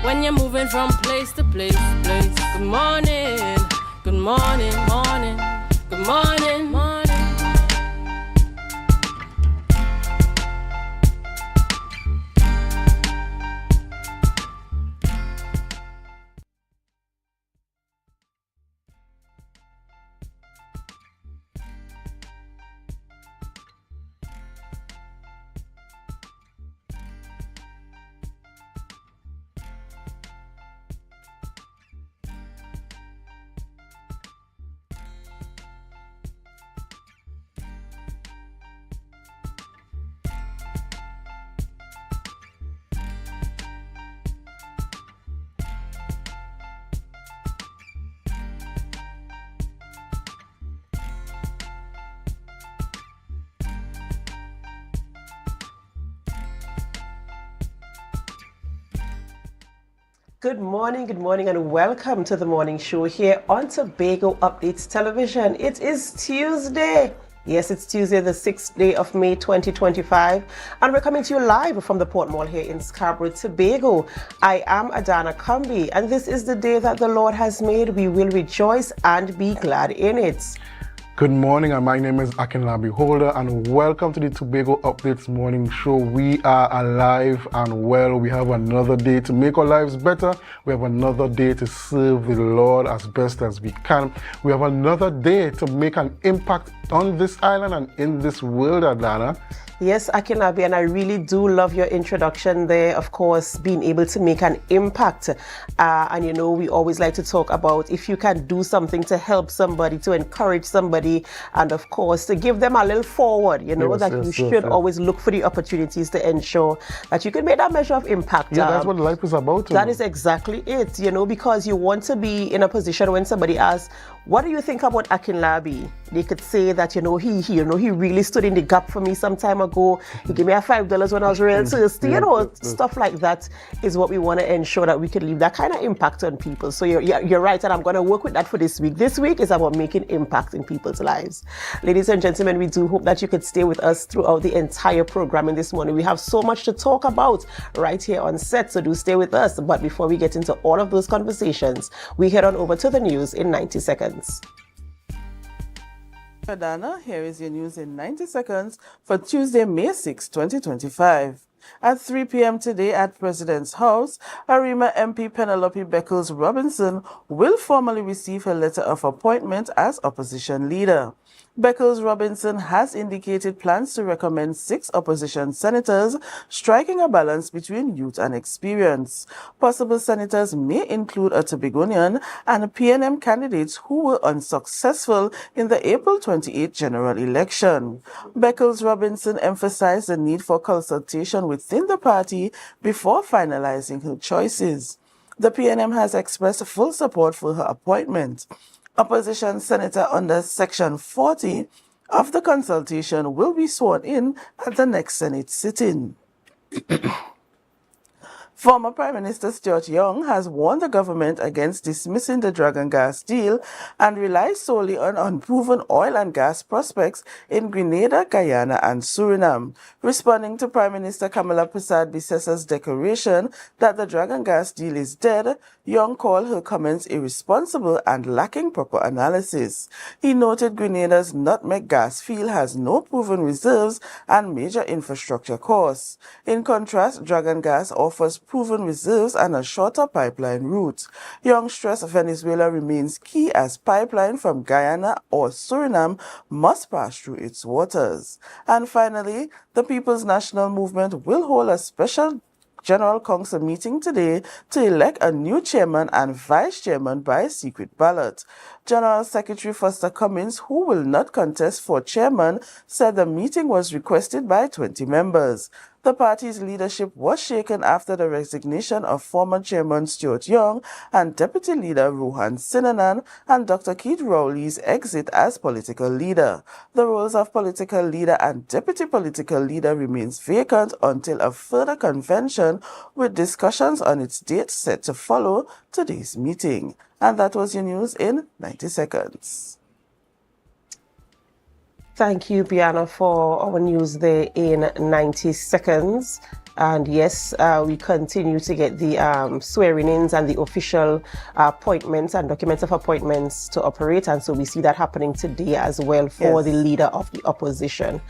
when you're moving from place to place. Good morning, good morning, morning, good morning, morning. Good morning, and welcome to the morning show here on Tobago Updates Television. It is Tuesday. Yes, it's Tuesday, the 6th day of May 2025, and we're coming to you live from the Port Mall here in Scarborough, Tobago. I am Adana Kumbi, and this is the day that the Lord has made. We will rejoice and be glad in it. Good morning, and my name is Akinlabi Holder, and welcome to the Tobago Updates Morning Show. We are alive and well. We have another day to make our lives better. We have another day to serve the Lord as best as we can. We have another day to make an impact on this island and in this world, Adana. Yes, Akinabi, and I really do love your introduction there, of course, being able to make an impact. And you know, we always like to talk about if you can do something to help somebody, to encourage somebody, and of course, to give them a little forward, you know, you should always look for the opportunities to ensure that you can make that measure of impact. Yeah, that's what life is about. That is exactly it, you know, because you want to be in a position when somebody asks, what do you think about Akinlabi? They could say that, he really stood in the gap for me some time ago. He gave me $5 when I was real thirsty, stuff like that is what we want to ensure that we can leave that kind of impact on people. So you're right, and I'm going to work with that for this week. This week is about making impact in people's lives. Ladies and gentlemen, we do hope that you could stay with us throughout the entire programming this morning. We have so much to talk about right here on set, so do stay with us. But before we get into all of those conversations, we head on over to the news in 90 seconds. Adana, here is your news in 90 seconds for Tuesday, May 6, 2025. At 3 p.m. today at President's House, Arima MP Penelope Beckles-Robinson will formally receive her letter of appointment as opposition leader. Beckles-Robinson has indicated plans to recommend 6 opposition senators, striking a balance between youth and experience. Possible senators may include a Tobagonian and PNM candidates who were unsuccessful in the April 28 general election. Beckles-Robinson emphasized the need for consultation within the party before finalizing her choices. The PNM has expressed full support for her appointment. Opposition Senator under Section 40 of the consultation will be sworn in at the next Senate sitting. Former Prime Minister Stuart Young has warned the government against dismissing the Dragon gas deal and relies solely on unproven oil and gas prospects in Grenada, Guyana, and Suriname. Responding to Prime Minister Kamala Persad-Bissessa's declaration that the Dragon gas deal is dead, Young called her comments irresponsible and lacking proper analysis. He noted Grenada's Nutmeg gas field has no proven reserves and major infrastructure costs. In contrast, Dragon gas offers proven reserves and a shorter pipeline route. Young stressed Venezuela remains key as pipeline from Guyana or Suriname must pass through its waters. And finally, the People's National Movement will hold a special General Council meeting today to elect a new chairman and vice chairman by secret ballot. General Secretary Foster Cummins, who will not contest for chairman, said the meeting was requested by 20 members. The party's leadership was shaken after the resignation of former chairman Stuart Young and deputy leader Rohan Sinanan and Dr. Keith Rowley's exit as political leader. The roles of political leader and deputy political leader remains vacant until a further convention with discussions on its date set to follow today's meeting. And that was your news in 90 seconds. Thank you, Bianna, for our news there in 90 seconds. And yes, we continue to get the swearing-ins and the official appointments and documents of appointments to operate. And so we see that happening today as well for the leader of the opposition.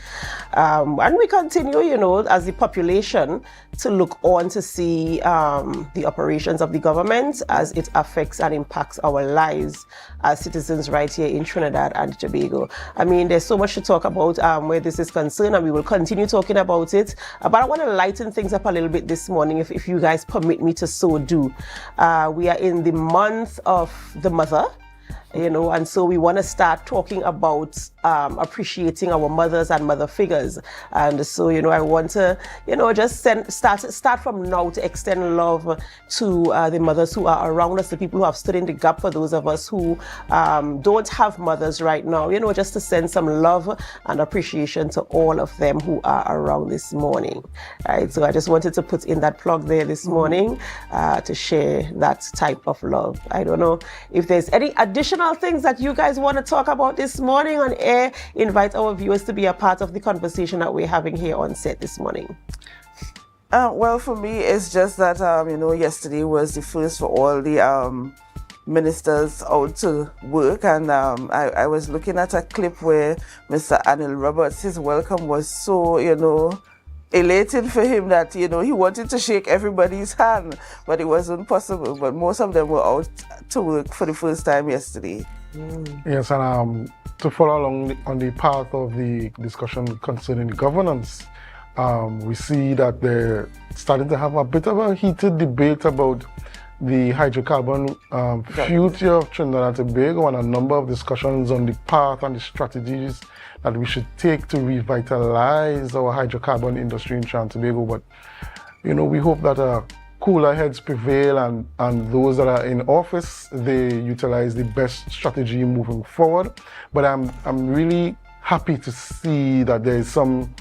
And we continue, you know, as the population to look on to see the operations of the government as it affects and impacts our lives as citizens right here in Trinidad and Tobago. I mean, there's so much to talk about where this is concerned, and we will continue talking about it. But I want to lighten things up a little bit this morning, if you guys permit me to so do. We are in the month of the mother, you know, and so we want to start talking about appreciating our mothers and mother figures. And so, you know, I want to, you know, just start from now to extend love to the mothers who are around us, the people who have stood in the gap for those of us who don't have mothers right now, you know, just to send some love and appreciation to all of them who are around this morning. Right, so I just wanted to put in that plug there this morning to share that type of love. I don't know if there's any additional things that you guys want to talk about this morning on air. Invite our viewers to be a part of the conversation that we're having here on set this morning. Well, for me, it's just that, you know, yesterday was the first for all the ministers out to work, and I was looking at a clip where Mr. Anil Roberts, his welcome was so, you know, elated for him that, you know, he wanted to shake everybody's hand, but it wasn't possible. But most of them were out to work for the first time yesterday. Yes, and to follow along on the path of the discussion concerning the governance, we see that they're starting to have a bit of a heated debate about the hydrocarbon future of Trinidad and Tobago, and a number of discussions on the path and the strategies that we should take to revitalize our hydrocarbon industry in Trinidad and Tobago. But, you know, we hope that cooler heads prevail, and those that are in office, they utilize the best strategy moving forward. But I'm really happy to see that there is some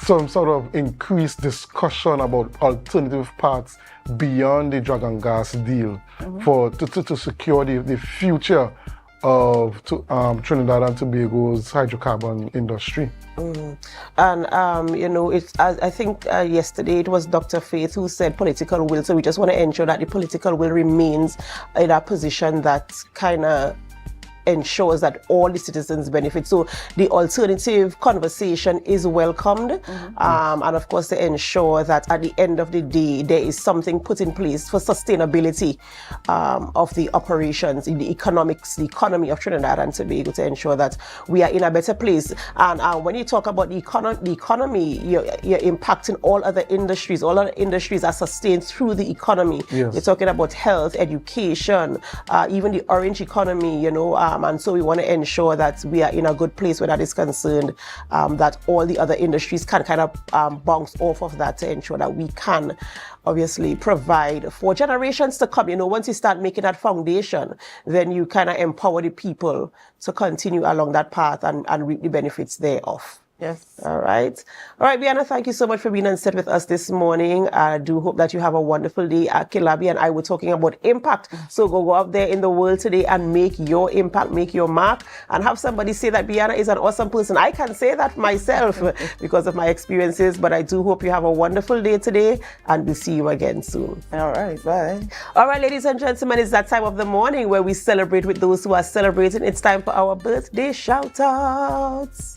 sort of increased discussion about alternative paths beyond the drug and gas deal to secure the future of Trinidad and Tobago's hydrocarbon industry. And you know, I think yesterday it was Dr. Faith who said political will, so we just want to ensure that the political will remains in a position that kind of ensures that all the citizens benefit. So the alternative conversation is welcomed, and of course to ensure that at the end of the day there is something put in place for sustainability of the operations in the economy of Trinidad and Tobago, to ensure that we are in a better place. And when you talk about the economy, you're impacting all other industries. All other industries are sustained through the economy. Yes. You're talking about health, education, even the orange economy, you know, and so we want to ensure that we are in a good place where that is concerned, that all the other industries can kind of bounce off of that, to ensure that we can obviously provide for generations to come. You know, once you start making that foundation, then you kind of empower the people to continue along that path and reap the benefits thereof. Yes. All right. All right, Bianna, thank you so much for being on set with us this morning. I do hope that you have a wonderful day. Kilabi and I were talking about impact. So go out there in the world today and make your impact, make your mark, and have somebody say that Bianna is an awesome person. I can say that myself because of my experiences, but I do hope you have a wonderful day today, and we'll see you again soon. All right, bye. All right, ladies and gentlemen, it's that time of the morning where we celebrate with those who are celebrating. It's time for our birthday shout-outs.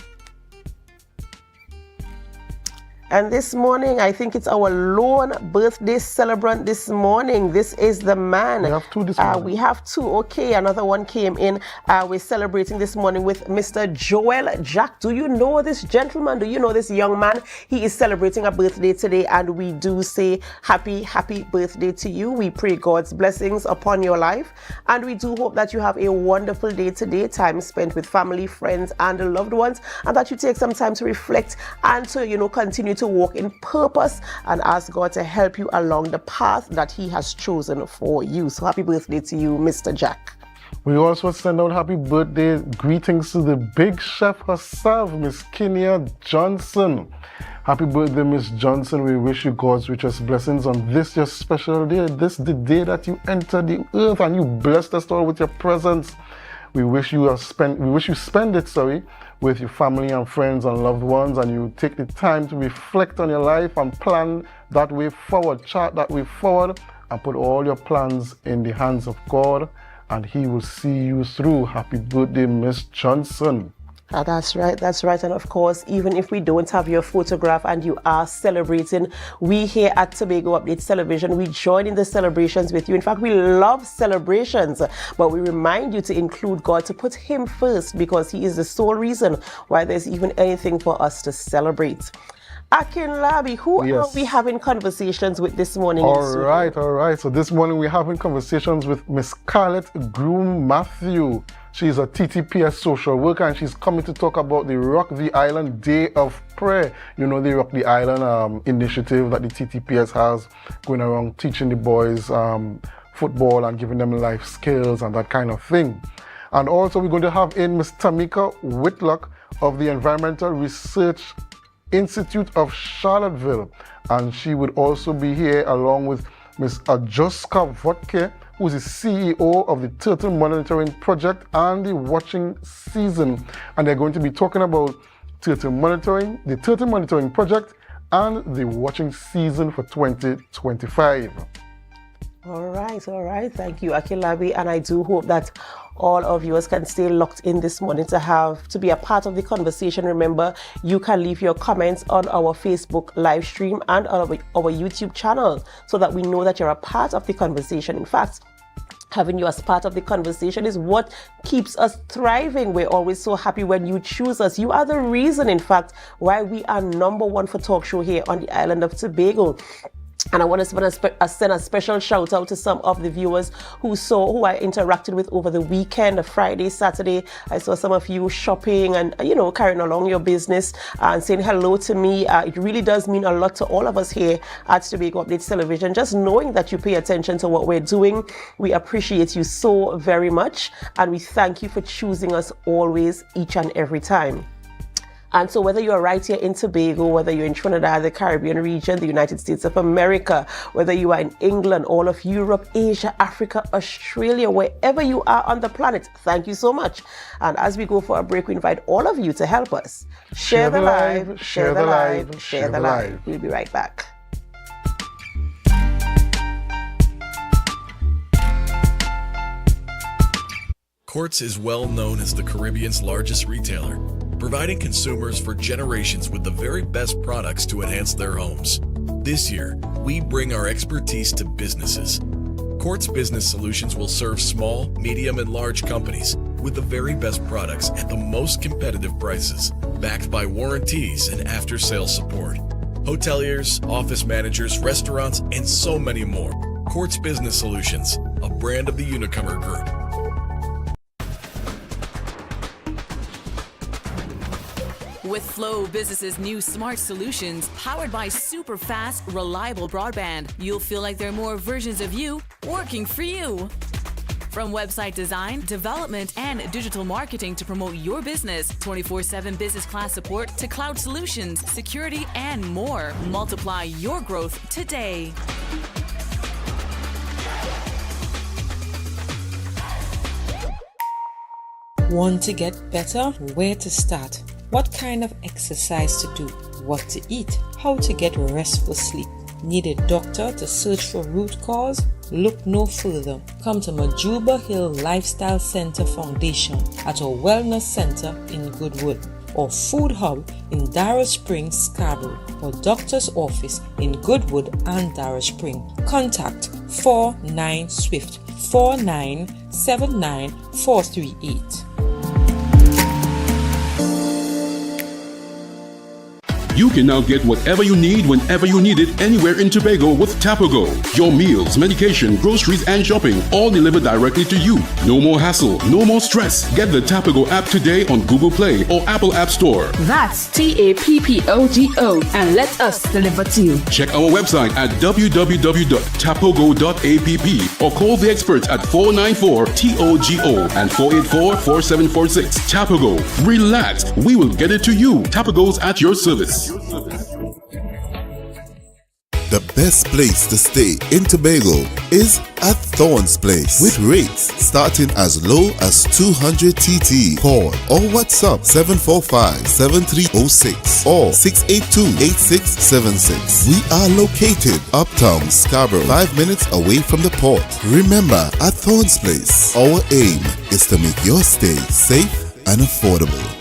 And this morning, I think it's our lone birthday celebrant this morning. This is the man. We have two this morning. We have two. Okay, another one came in. We're celebrating this morning with Mr. Joel Jack. Do you know this gentleman? Do you know this young man? He is celebrating a birthday today, and we do say happy birthday to you. We pray God's blessings upon your life, and we do hope that you have a wonderful day today, time spent with family, friends, and loved ones, and that you take some time to reflect and to, you know, continue to walk in purpose and ask God to help you along the path that He has chosen for you. So happy birthday to you, Mr. Jack. We also send out happy birthday greetings to the big chef herself, Miss Kenya Johnson. Happy birthday, Miss Johnson. We wish you God's richest blessings on this your special day. This the day that you entered the earth and you blessed us all with your presence. We wish you spend it, with your family and friends and loved ones, and you take the time to reflect on your life and plan that way forward, chart that way forward, and put all your plans in the hands of God, and He will see you through. Happy birthday, Miss Johnson. That's right. And of course, even if we don't have your photograph and you are celebrating, we here at Tobago Updates Television, we join in the celebrations with you. In fact, we love celebrations, but we remind you to include God, to put Him first, because He is the sole reason why there's even anything for us to celebrate. Akinlabi, who are we having conversations with this morning? All right. So this morning we're having conversations with Miss Scarlett Groom Matthew. She's a TTPS social worker, and she's coming to talk about the Rock the Island Day of Prayer. You know, the Rock the Island initiative that the TTPS has, going around teaching the boys football and giving them life skills and that kind of thing. And also we're going to have in Miss Tamika Whitlock of the Environmental Research Institute of Charlottesville, and she would also be here along with Ms. Ajoska Vodke, who is the CEO of the Turtle Monitoring Project and the Watching Season, and they're going to be talking about turtle monitoring, the Turtle Monitoring Project, and the Watching Season for 2025. All right. Thank you, Akinlabi, and I do hope that all of yours can stay locked in this morning to be a part of the conversation. Remember, you can leave your comments on our Facebook live stream and on our YouTube channel, so that we know that you're a part of the conversation. In fact, having you as part of the conversation is what keeps us thriving. We're always so happy when you choose us. You are the reason, in fact, why we are #1 for talk show here on the island of Tobago. And I want to send a special shout out to some of the viewers who I interacted with over the weekend, Friday, Saturday. I saw some of you shopping and, carrying along your business and saying hello to me. It really does mean a lot to all of us here at Tobago Updates Television. Just knowing that you pay attention to what we're doing, we appreciate you so very much. And we thank you for choosing us always, each and every time. And so whether you're right here in Tobago, whether you're in Trinidad, the Caribbean region, the United States of America, whether you are in England, all of Europe, Asia, Africa, Australia, wherever you are on the planet, thank you so much. And as we go for a break, we invite all of you to help us. Share the live, share the live, share the live. We'll be right back. Courts is well known as the Caribbean's largest retailer, providing consumers for generations with the very best products to enhance their homes. This year, we bring our expertise to businesses. Courts Business Solutions will serve small, medium, and large companies with the very best products at the most competitive prices, backed by warranties and after-sales support. Hoteliers, office managers, restaurants, and so many more. Courts Business Solutions, a brand of the Unicomer Group. With Flow Business's new smart solutions, powered by super fast, reliable broadband, you'll feel like there are more versions of you working for you. From website design, development, and digital marketing to promote your business, 24/7 business class support to cloud solutions, security, and more. Multiply your growth today. Want to get better? Where to start? What kind of exercise to do? What to eat? How to get restful sleep? Need a doctor to search for root cause? Look no further. Come to Majuba Hill Lifestyle Center Foundation at our Wellness Center in Goodwood, or Food Hub in Darrow Springs, Scarborough, or Doctor's Office in Goodwood and Darrow Springs. Contact 49 Swift 4979 438. You can now get whatever you need whenever you need it anywhere in Tobago with Tobago. Your meals, medication, groceries, and shopping all delivered directly to you. No more hassle, no more stress. Get the Tobago app today on Google Play or Apple App Store. That's TAPPOGO, and let us deliver to you. Check our website at www.tapogo.app or call the experts at 494-TOGO and 484-4746. Tobago. Relax. We will get it to you. Tobago's at your service. The best place to stay in Tobago is at Thorn's Place with rates starting as low as 200 TT. Call or WhatsApp 745-7306 or 682-8676. We are located uptown Scarborough, 5 minutes away from the port. Remember, at Thorn's Place, our aim is to make your stay safe and affordable.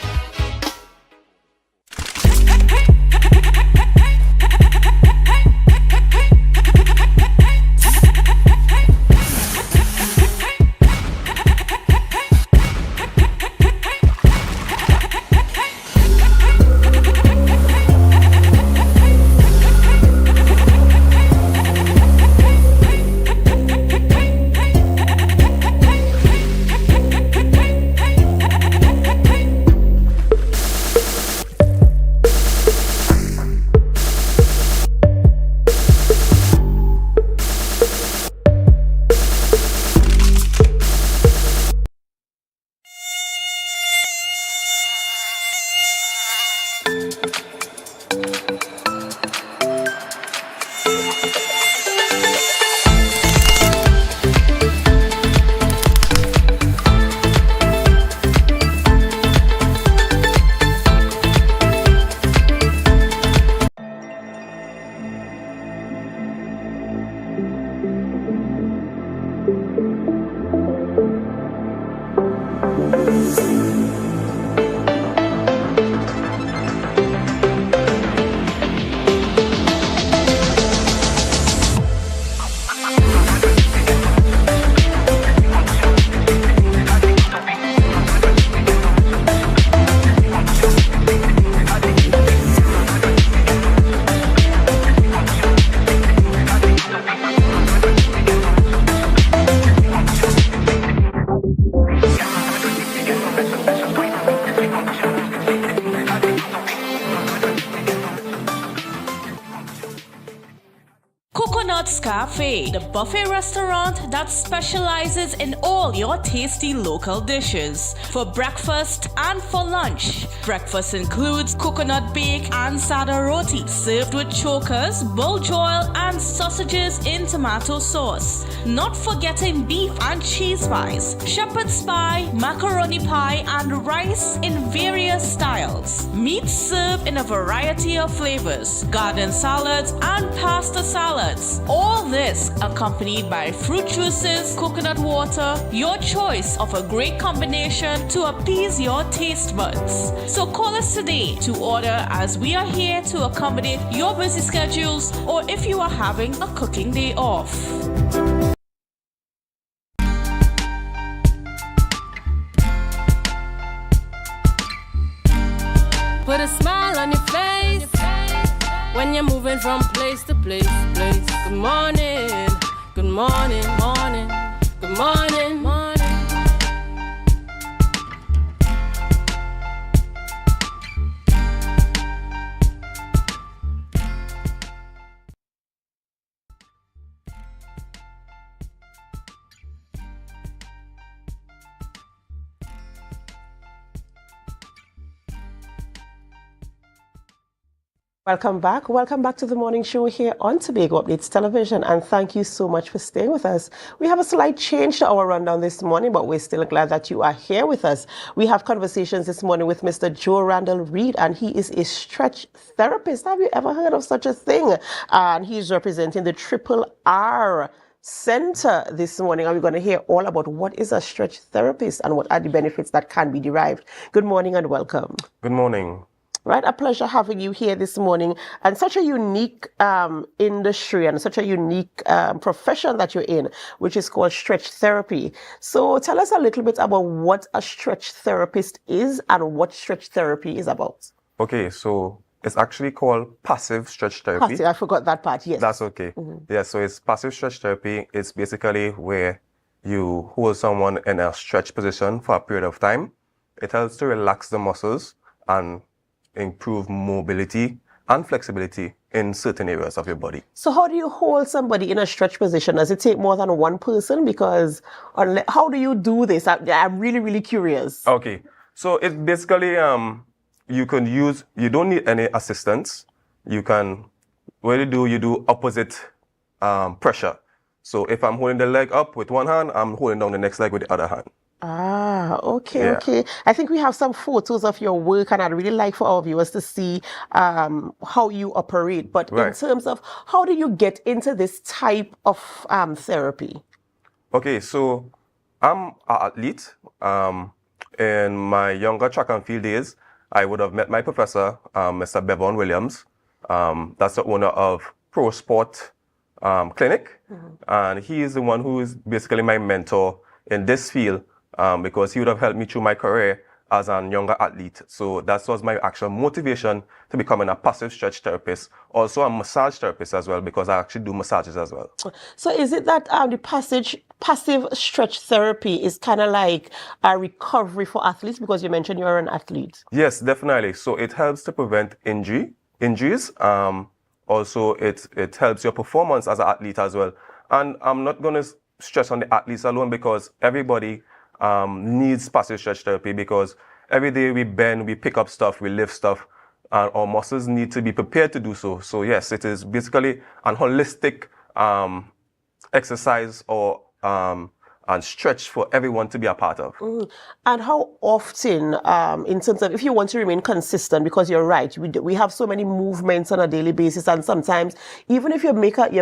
Cafe, the buffet restaurant that specializes in all your tasty local dishes. For breakfast and for lunch. Breakfast includes coconut bake and sada roti, served with chokers, bull joil, and sausages in tomato sauce. Not forgetting beef and cheese pies, shepherd's pie, macaroni pie, and rice in various styles. Meat served in a variety of flavors, garden salads, and pasta salads. All this accompanied by fruit juices, coconut water, your choice of a great combination to appease your taste buds. So call us today to order, as we are here to accommodate your busy schedules or if you are having a cooking day off. Put a smile on your face when you're moving from place to place. Good morning, good morning, morning, good morning, morning. Welcome back. Welcome back to the morning show here on Tobago Updates Television, and thank you so much for staying with us. We have a slight change to our rundown this morning, but we're still glad that you are here with us. We have conversations this morning with Mr. Joe Randall Reed, and he is a stretch therapist. Have you ever heard of such a thing? And he's representing the Triple R Center this morning, and we're going to hear all about what is a stretch therapist and what are the benefits that can be derived. Good morning and welcome. Good morning. Right, a pleasure having you here this morning, and such a unique industry and such a unique profession that you're in, which is called stretch therapy. So tell us a little bit about what a stretch therapist is and what stretch therapy is about. Okay, so it's actually called passive stretch therapy. Passive, I forgot that part, yes. That's okay. Yeah, so it's passive stretch therapy. It's basically where you hold someone in a stretch position for a period of time. It helps to relax the muscles and improve mobility and flexibility in certain areas of your body. So how do you hold somebody in a stretch position? Does it take more than one person? Because how do you do this? I'm really, really curious. Okay, so it's basically you don't need any assistance. You can what you do opposite pressure. So if I'm holding the leg up with one hand, I'm holding down the next leg with the other hand. Ah, okay, Yeah. okay. I think we have some photos of your work, and I'd really like for our viewers to see how you operate. But in Right. terms of how do you get into this type of therapy? Okay, so I'm an athlete. In my younger track and field days, I would have met my professor, Mr. Bevan Williams. That's the owner of Pro Sport Clinic. And he is the one who is basically my mentor in this field because he would have helped me through my career as a younger athlete. So that was my actual motivation to becoming a passive stretch therapist. Also a massage therapist as well, because I actually do massages as well. So is it that the passive stretch therapy is kind of like a recovery for athletes, because you mentioned you're an athlete? Yes, definitely. So it helps to prevent injuries. Also, it helps your performance as an athlete as well. And I'm not going to stress on the athletes alone, because everybody needs passive stretch therapy, because every day we bend, we pick up stuff, we lift stuff, and our muscles need to be prepared to do so. So yes, it is basically an holistic exercise or and stretch for everyone to be a part of. And how often, in terms of if you want to remain consistent, because you're right, we have so many movements on a daily basis, and sometimes even if you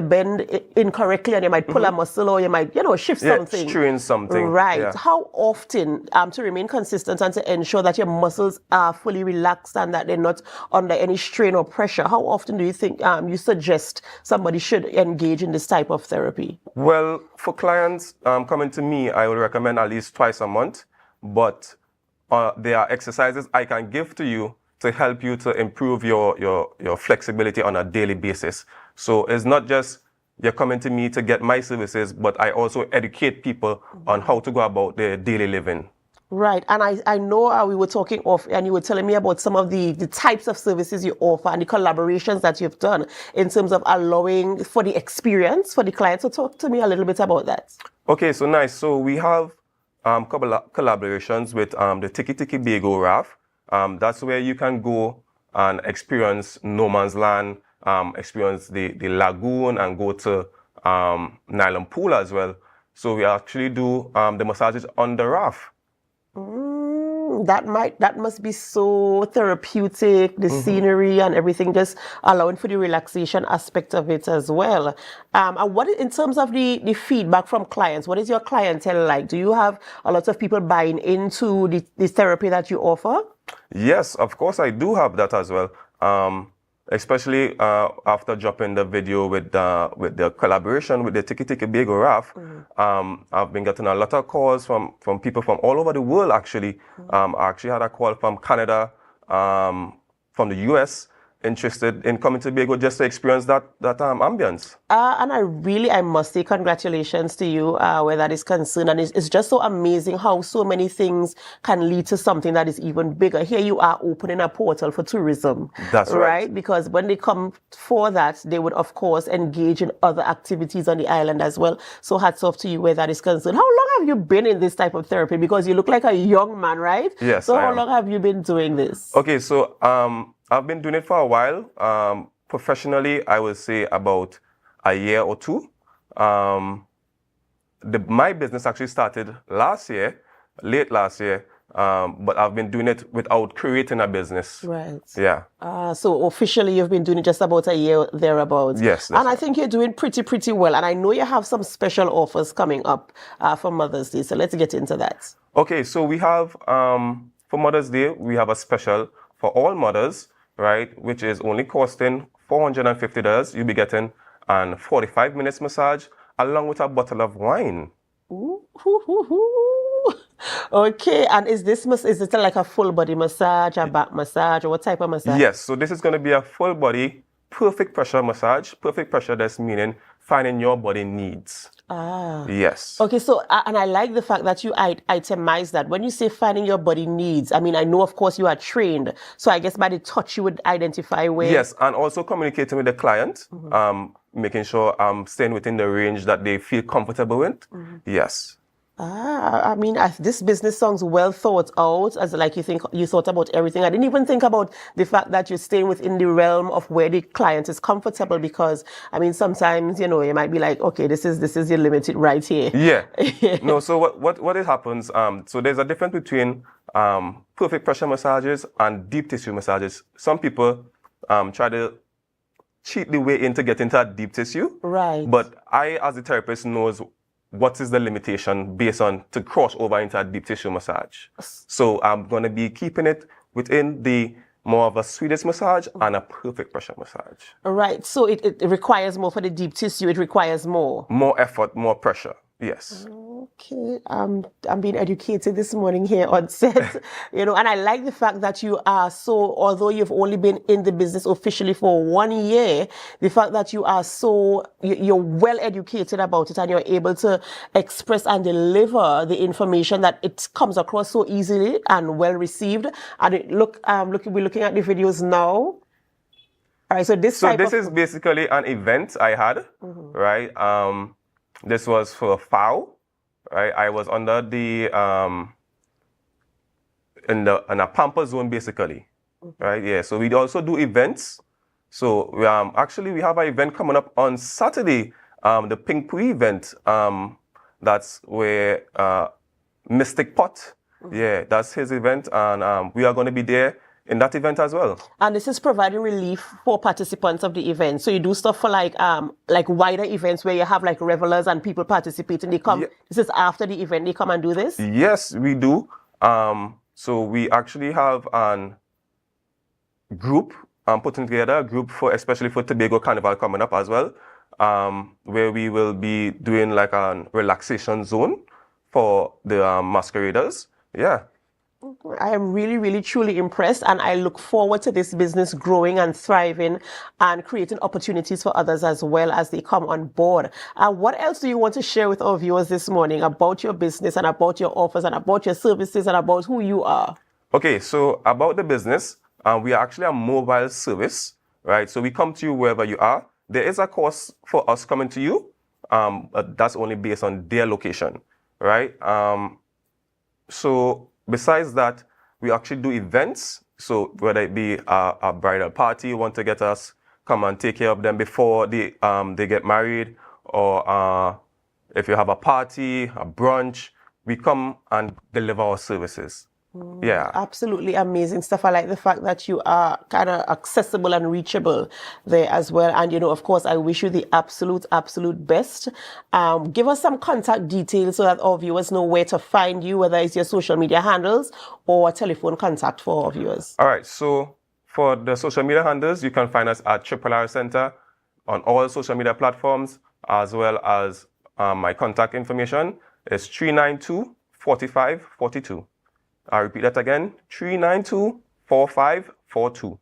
bend incorrectly and you might pull a muscle, or you might, shift something. Strain something. Right. Yeah. How often to remain consistent and to ensure that your muscles are fully relaxed and that they're not under any strain or pressure? How often do you think you suggest somebody should engage in this type of therapy? Well, for clients coming to me, I would recommend at least twice a month. But there are exercises I can give to you to help you to improve your flexibility on a daily basis. So it's not just you're coming to me to get my services, but I also educate people on how to go about their daily living. Right. And I know we were talking off, and you were telling me about some of the types of services you offer and the collaborations that you've done in terms of allowing for the experience for the client. So talk to me a little bit about that. Okay, so nice. So we have couple of collaborations with the Tobago raft. That's where you can go and experience no man's land, experience the lagoon, and go to nylon pool as well. So we actually do the massages on the raft. That must be so therapeutic, the scenery and everything, just allowing for the relaxation aspect of it as well. And what in terms of the feedback from clients, what is your clientele like? Do you have a lot of people buying into the therapy that you offer? Yes, of course I do have that as well. Especially after dropping the video with the collaboration with the Tobago raft, I've been getting a lot of calls from people from all over the world, actually. I actually had a call from Canada, from the US, interested in coming to Tobago just to experience that ambience. And I must say congratulations to you where that is concerned. And it's just so amazing how so many things can lead to something that is even bigger. Here you are opening a portal for tourism. That's right. Because when they come for that, they would, of course, engage in other activities on the island as well. So hats off to you where that is concerned. How long have you been in this type of therapy? Because you look like a young man, right? Yes, So how long have you been doing this? Okay, so I've been doing it for a while. Professionally, I would say about a year or two. My business actually started late last year, but I've been doing it without creating a business. Right. Yeah. So officially you've been doing it just about a year thereabouts. Yes. And I think you're doing pretty well. And I know you have some special offers coming up for Mother's Day. So let's get into that. Okay, so we have, for Mother's Day, we have a special for all mothers, right, which is only costing $450. You'll be getting an 45 minutes massage along with a bottle of wine. Ooh. Okay, and is it like a full body massage, a back massage, or what type of massage? Yes, so this is going to be a full body, perfect pressure massage. Perfect pressure, that's meaning finding your body needs. Yes. Okay, so, and I like the fact that you itemize that. When you say finding your body needs, I mean, I know, of course, you are trained. So I guess by the touch, you would identify where. Yes, and also communicating with the client, making sure I'm staying within the range that they feel comfortable with. Yes. I mean, this business sounds well thought out. As like you thought about everything. I didn't even think about the fact that you're staying within the realm of where the client is comfortable. Because I mean, sometimes you might be like, okay, this is your limited right here. Yeah. No. So what it happens? So there's a difference between perfect pressure massages and deep tissue massages. Some people try to cheat the way in to get into that deep tissue. Right. But I, as a therapist, knows what is the limitation based on to cross over into a deep tissue massage. So I'm going to be keeping it within the more of a Swedish massage and a perfect pressure massage. Right. So it requires more for the deep tissue. It requires more. More effort, more pressure. Yes. Okay. I'm being educated this morning here on set, and I like the fact that you are although you've only been in the business officially for 1 year, the fact that you are you're well educated about it and you're able to express and deliver the information that it comes across so easily and well received. And we're looking at the videos now. All right. So this is basically an event I had, right? This was for FAO, right? I was under the in a pamper zone basically, right? Yeah. So we also do events. So we have an event coming up on Saturday, the Pink Pui event. That's where Mystic Pot, yeah, that's his event, and we are going to be there in that event as well. And this is providing relief for participants of the event. So you do stuff for like wider events where you have like revelers and people participating. They come. Yeah. This is after the event. They come and do this. Yes, we do. So we actually have a group. Putting together a group especially for Tobago Carnival coming up as well, where we will be doing like a relaxation zone for the masqueraders. Yeah. I am really, really, truly impressed, and I look forward to this business growing and thriving and creating opportunities for others as well as they come on board. What else do you want to share with our viewers this morning about your business and about your offers and about your services and about who you are? Okay, so about the business, we are actually a mobile service, right? So we come to you wherever you are. There is a cost for us coming to you, but that's only based on their location, right? So besides that, we actually do events. So whether it be a bridal party, you want to get us, come and take care of them before they get married, or if you have a party, a brunch, we come and deliver our services. Yeah. Absolutely amazing stuff. I like the fact that you are kind of accessible and reachable there as well. And, of course, I wish you the absolute best. Give us some contact details so that our viewers know where to find you, whether it's your social media handles or a telephone contact for our viewers. All right. So for the social media handles, you can find us at RRR Center on all social media platforms, as well as my contact information is 392-4542. I'll repeat that again, 392-4542.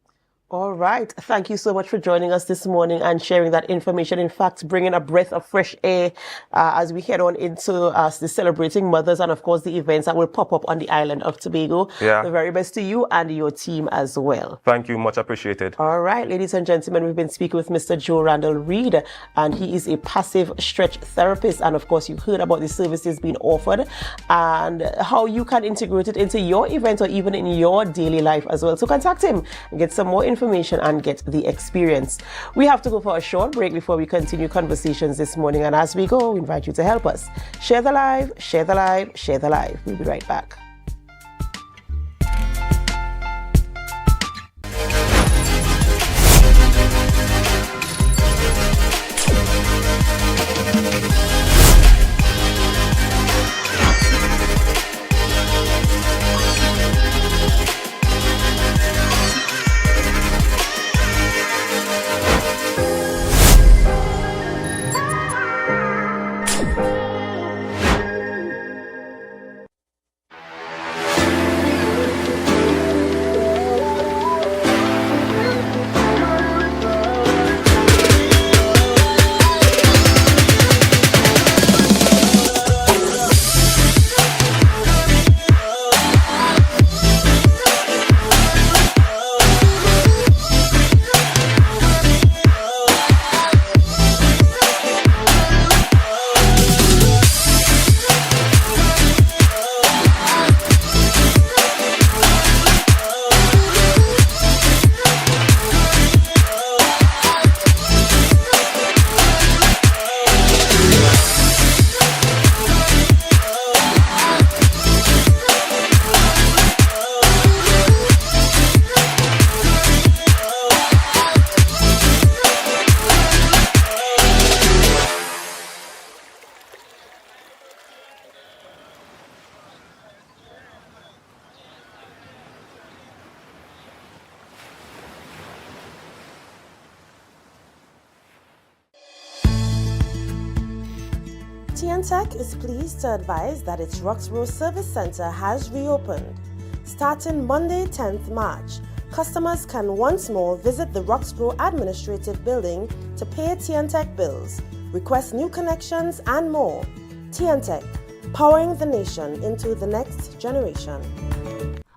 All right. Thank you so much for joining us this morning and sharing that information. In fact, bringing a breath of fresh air as we head on into the Celebrating Mothers and, of course, the events that will pop up on the island of Tobago. Yeah. The very best to you and your team as well. Thank you. Much appreciated. All right, ladies and gentlemen, we've been speaking with Mr. Joe Randall Reed, and he is a passive stretch therapist. And, of course, you've heard about the services being offered and how you can integrate it into your event or even in your daily life as well. So contact him and get some more information and get the experience. We have to go for a short break before we continue conversations this morning, and as we go, we invite you to help us. Share the live, share the live, share the live. We'll be right back. TNTech is pleased to advise that its Roxborough Service Center has reopened. Starting Monday, 10th March, customers can once more visit the Roxborough Administrative Building to pay TNTech bills, request new connections, and more. TNTech, powering the nation into the next generation.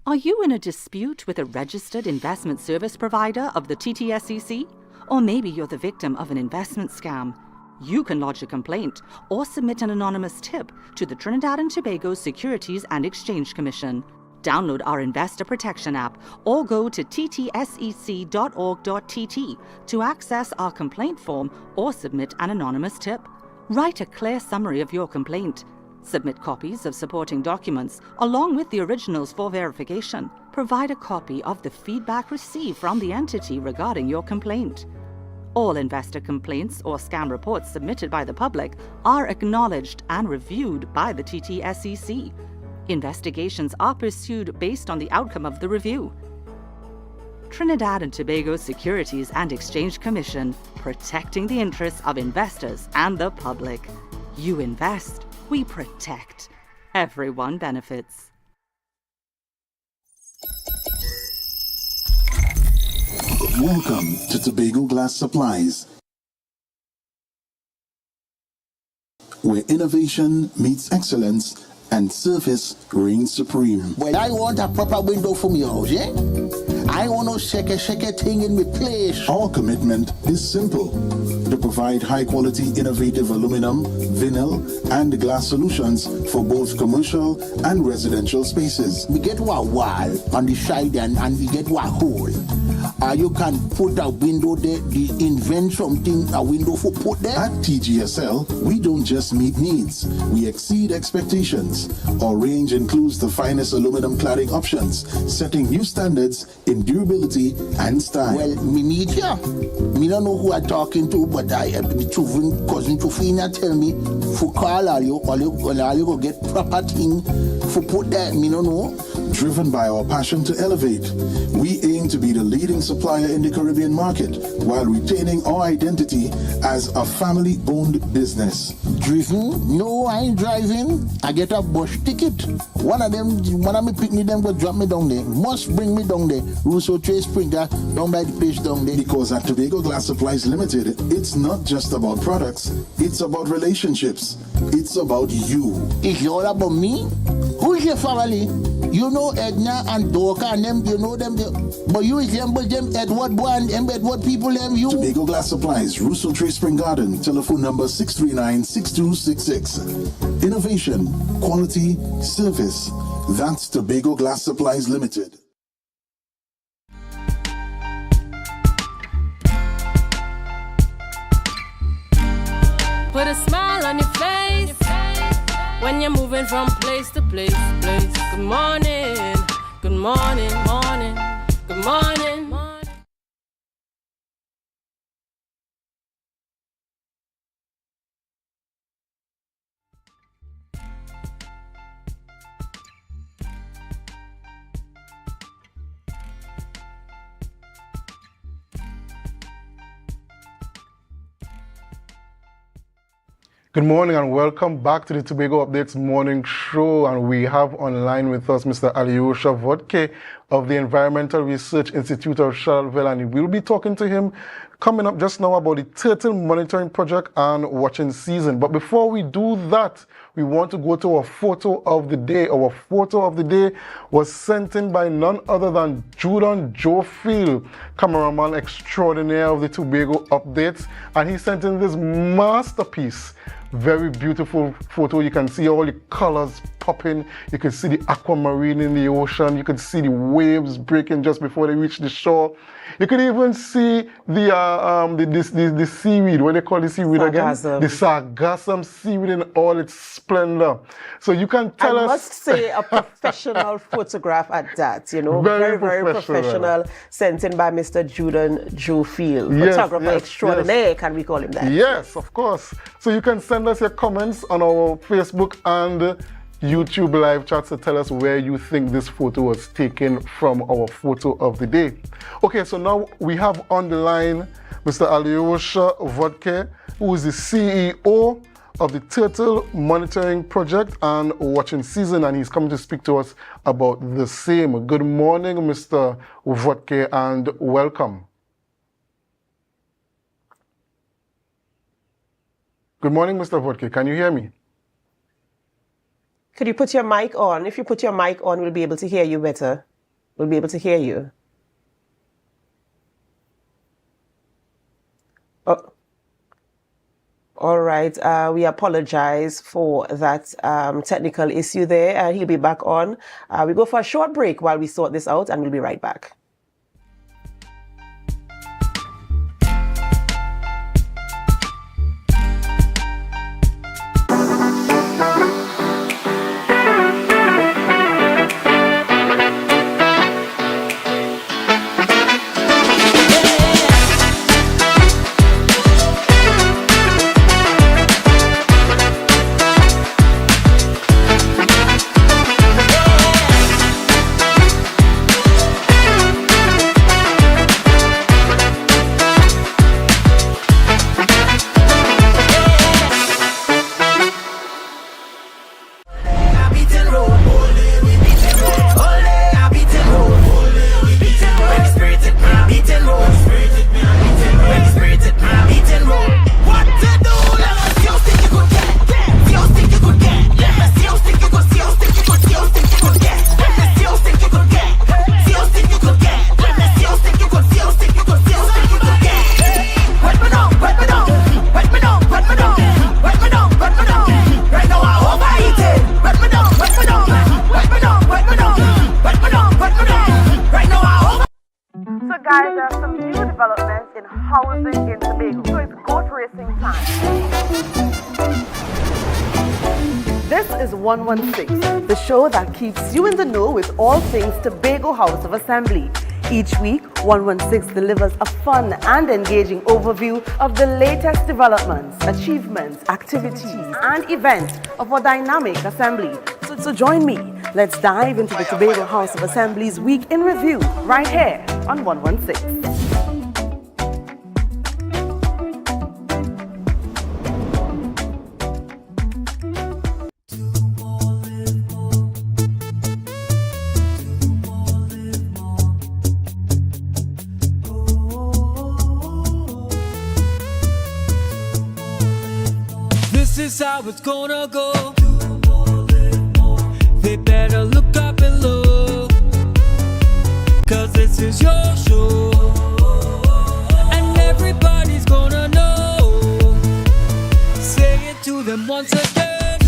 Are you in a dispute with a registered investment service provider of the TTSEC? Or maybe you're the victim of an investment scam? You can lodge a complaint or submit an anonymous tip to the Trinidad and Tobago Securities and Exchange Commission. Download our Investor Protection app or go to ttsec.org.tt to access our complaint form or submit an anonymous tip. Write a clear summary of your complaint. Submit copies of supporting documents along with the originals for verification. Provide a copy of the feedback received from the entity regarding your complaint. All investor complaints or scam reports submitted by the public are acknowledged and reviewed by the TTSEC. Investigations are pursued based on the outcome of the review. Trinidad and Tobago Securities and Exchange Commission, protecting the interests of investors and the public. You invest, we protect. Everyone benefits. Welcome to Tobago Glass Supplies, where innovation meets excellence and service reigns supreme. Well, I want a proper window for me house, yeah? I want no shake thing in my place. Our commitment is simple: to provide high-quality, innovative aluminum, vinyl, and glass solutions for both commercial and residential spaces. We get one wall on the side and we get one hole. You can put a window there, invent something, a window for put there. At TGSL, we don't just meet needs, we exceed expectations. Our range includes the finest aluminum cladding options, setting new standards in durability and style. Well, me meet ya. Me don't know who I'm talking to, but I the cousin Tufina tell me for call all you go get proper thing for put there. Me don't know. Driven by our passion to elevate, we aim to be the leading supplier in the Caribbean market while retaining our identity as a family-owned business. Driven? No, I ain't driving. I get a bus ticket. One of me pick me them go drop me down there. Must bring me down there. Russo Trade Springer down by the place down there. Because at Tobago Glass Supplies Limited, it's not just about products. It's about relationships. It's about you. It's all about me? Who's your family? You know Edna and Dorka and them, you know them, but you resemble them Edward boy and Edward people them, you. Tobago Glass Supplies, Russo Trade Spring Garden, telephone number 639-6266. Innovation, quality, service. That's Tobago Glass Supplies Limited. Put a smile on your face when you're moving from place to place. Good morning, good morning, morning, good morning. Good morning and welcome back to the Tobago Updates morning show, and we have online with us Mr. Alyosha Vodke of the Environmental Research Institute of Charlottesville, and we'll be talking to him coming up just now about the turtle monitoring project and watching season. But before we do that, we want to go to our photo of the day. Our photo of the day was sent in by none other than Judon Jofield, cameraman extraordinaire of the Tobago Updates, and he sent in this masterpiece. Very beautiful photo. You can see all the colors popping. You can see the aquamarine in the ocean. You can see the waves breaking just before they reach the shore. You can even see the seaweed. What do they call the seaweed Sargassum. again? The sargassum seaweed in all its splendor. So you can tell us. I must say a professional photograph at that. You know, Very very professional. Sent in by Mr. Judon Jofield, Yes, photographer extraordinaire. Can we call him that? Yes, of course. So you can send us your comments on our Facebook and YouTube live chats to tell us where you think this photo was taken from, our photo of the day. Okay, so now we have on the line Mr. Alyosha Vodke, who is the CEO of the Turtle Monitoring Project and Watching Season, and he's coming to speak to us about the same. Good morning, Mr. Vodke, and welcome. Good morning, Mr. Vodke. Can you hear me? Could you put your mic on? If you put your mic on, we'll be able to hear you better. We'll be able to hear you. Oh. All right. We apologize for that technical issue there. He'll be back on. We go for a short break while we sort this out, and we'll be right back. Guys, there are some new developments in housing in Tobago, so it's goat racing time. This is 116, the show that keeps you in the know with all things Tobago House of Assembly. Each week, 116 delivers a fun and engaging overview of the latest developments, achievements, activities, and events of our dynamic assembly. So join me. Let's dive into the Tobago House of Assembly's Week in Review right here on 116. This is how it's gonna go. They better look up and look, 'cause this is your show, and everybody's gonna know. Say it to them once again.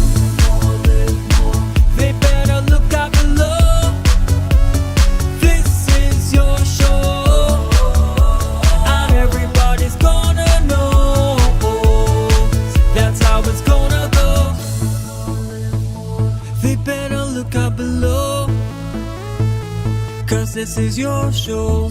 They better look up and look. This is your show, and everybody's gonna know. That's how it's gonna go. They better look up below, 'cause this is your show.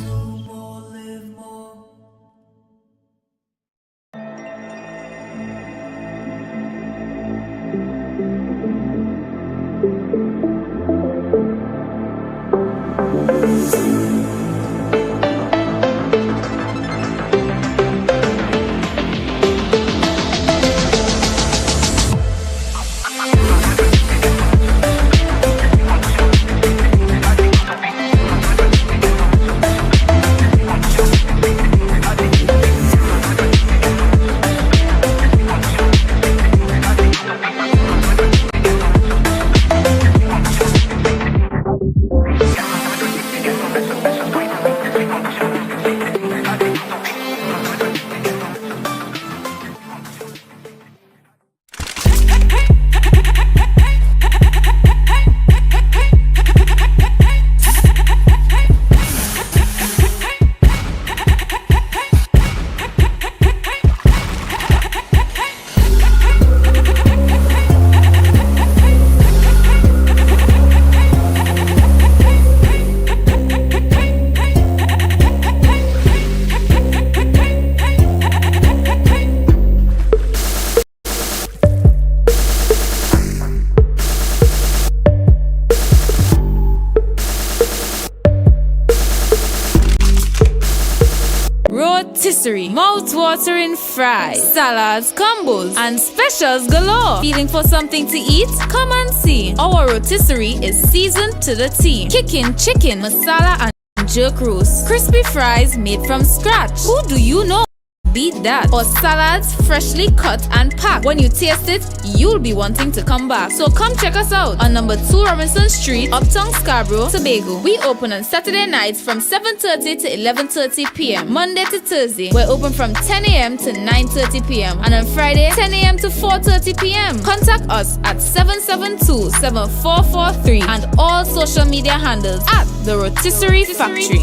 rotisserie, mouth-watering fries, salads, combos, and specials galore. Feeling for something to eat? Come and see. Our rotisserie is seasoned to the T. Kicking chicken, masala, and jerk roast. Crispy fries made from scratch. Who do you know? Beat that. Or salads freshly cut and packed. When you taste it, you'll be wanting to come back. So come check us out on number 2 Robinson Street, Uptown Scarborough, Tobago. We open on Saturday nights from 7:30 to 11:30 p.m. Monday to Thursday, we're open from 10 a.m. to 9:30 p.m. And on Friday, 10 a.m. to 4:30 p.m. Contact us at 772-7443 and all social media handles at The Rotisserie Factory.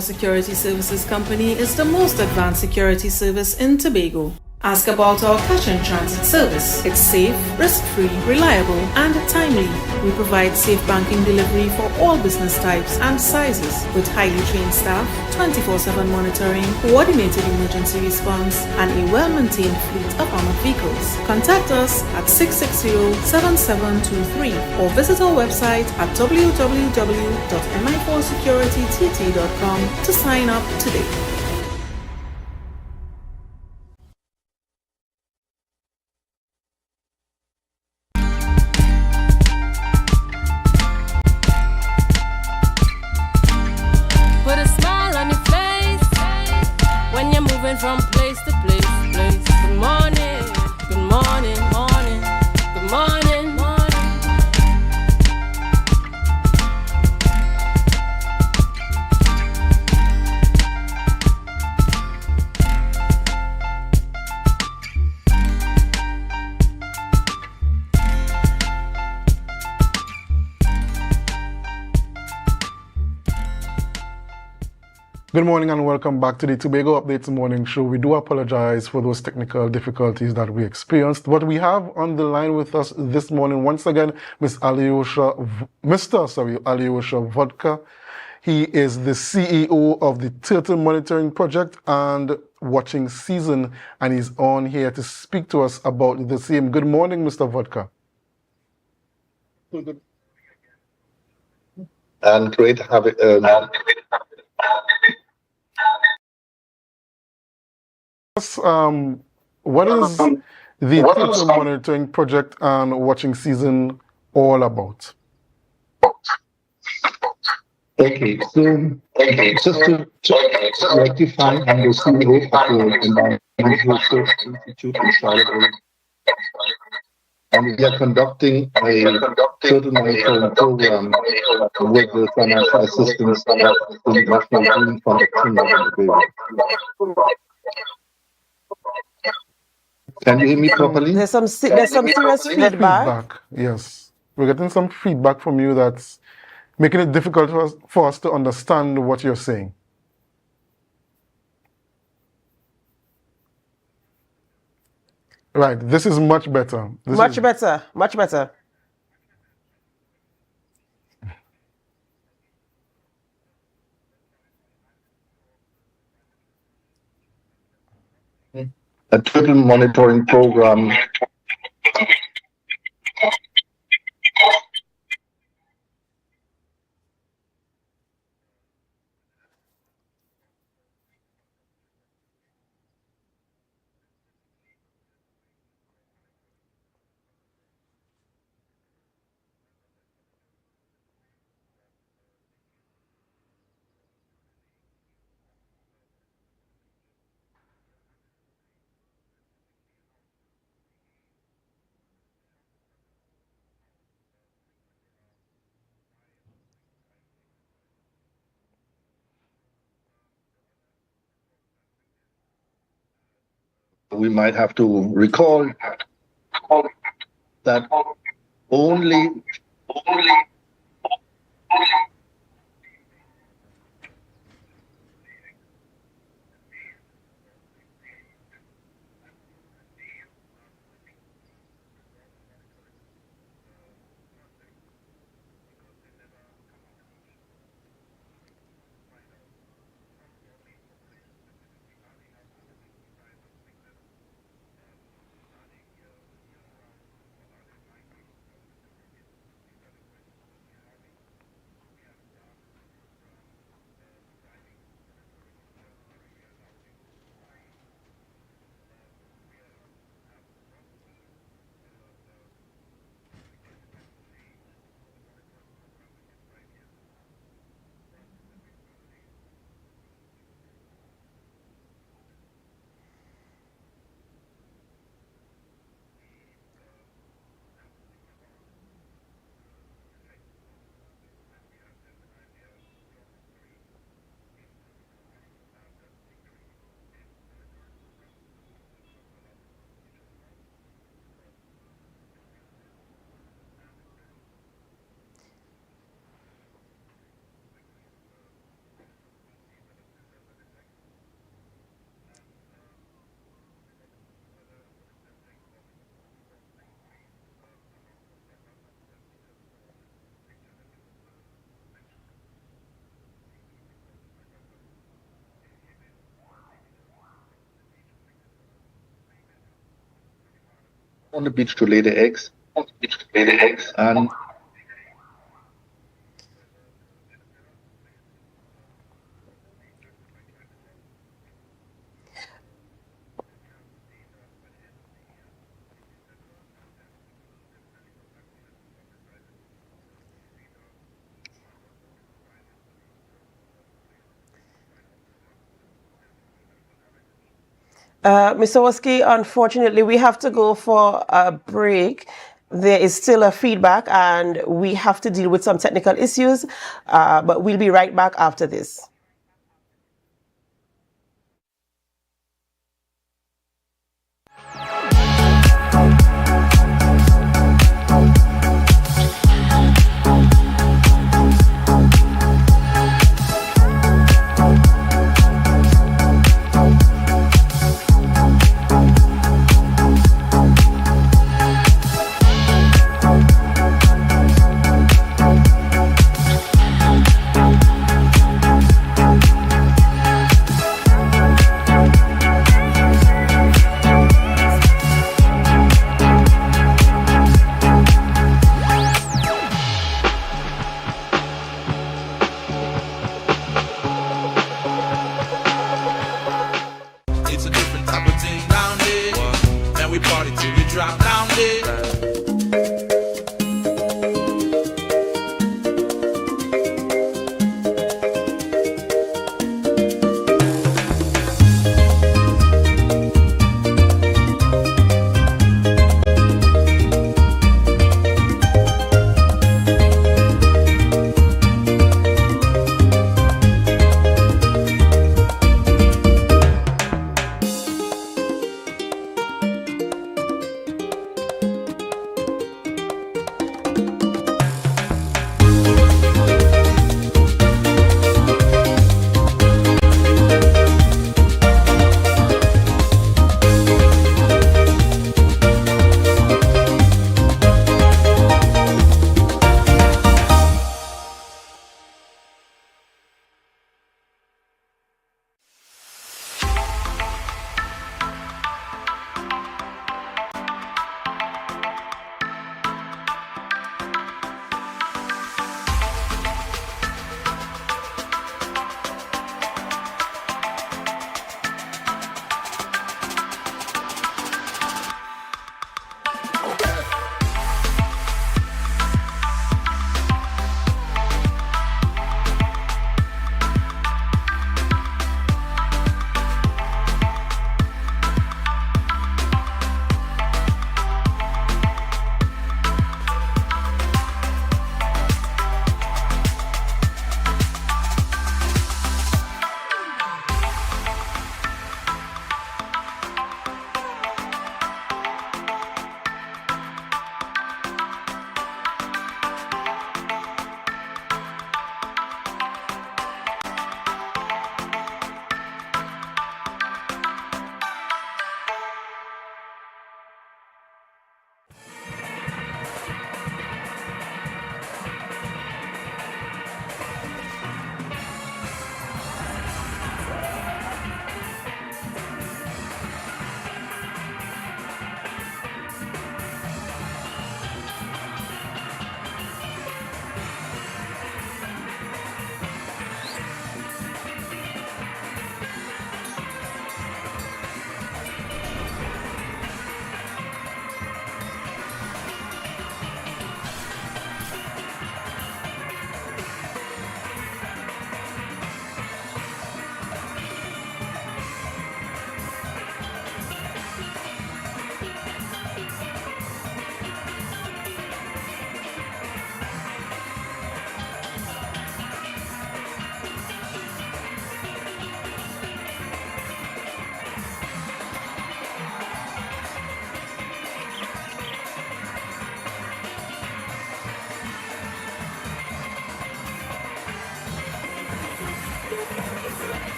Security Services Company is the most advanced security service in Tobago. Ask about our cash and transit service. It's safe, risk-free, reliable, and timely. We provide safe banking delivery for all business types and sizes with highly trained staff, 24/7 monitoring, coordinated emergency response, and a well-maintained fleet of armored vehicles. Contact us at 660-7723 or visit our website at www.mi4securitytt.com to sign up today. From place to place. Good morning, good morning, morning, good morning, morning. Good morning and welcome back to the Tobago Updates Morning Show. We do apologize for those technical difficulties that we experienced, but we have on the line with us this morning once again Mr. Alyosha Vodka. He is the CEO of the Turtle Monitoring Project and Watching Season, and he's on here to speak to us about the same. Good morning, Mr. Vodka. And great to have it. What is the Turtle Monitoring Project and Watching Season all about? Okay, so just to rectify, I'm the CEO of the Environmental Research Institute in Charlotte, and we are conducting a turtle monitoring program with the financial assistance of the National Green Fund of Trinidad and Tobago. Can you hear me properly? There's some serious feedback. Yes, we're getting some feedback from you that's making it difficult for us to understand what you're saying. Right, this is much better. Much better. A turtle monitoring program we might have to recall that only on the beach to lay the eggs. And Mr. Woski, unfortunately, we have to go for a break. There is still a feedback and we have to deal with some technical issues, but we'll be right back after this.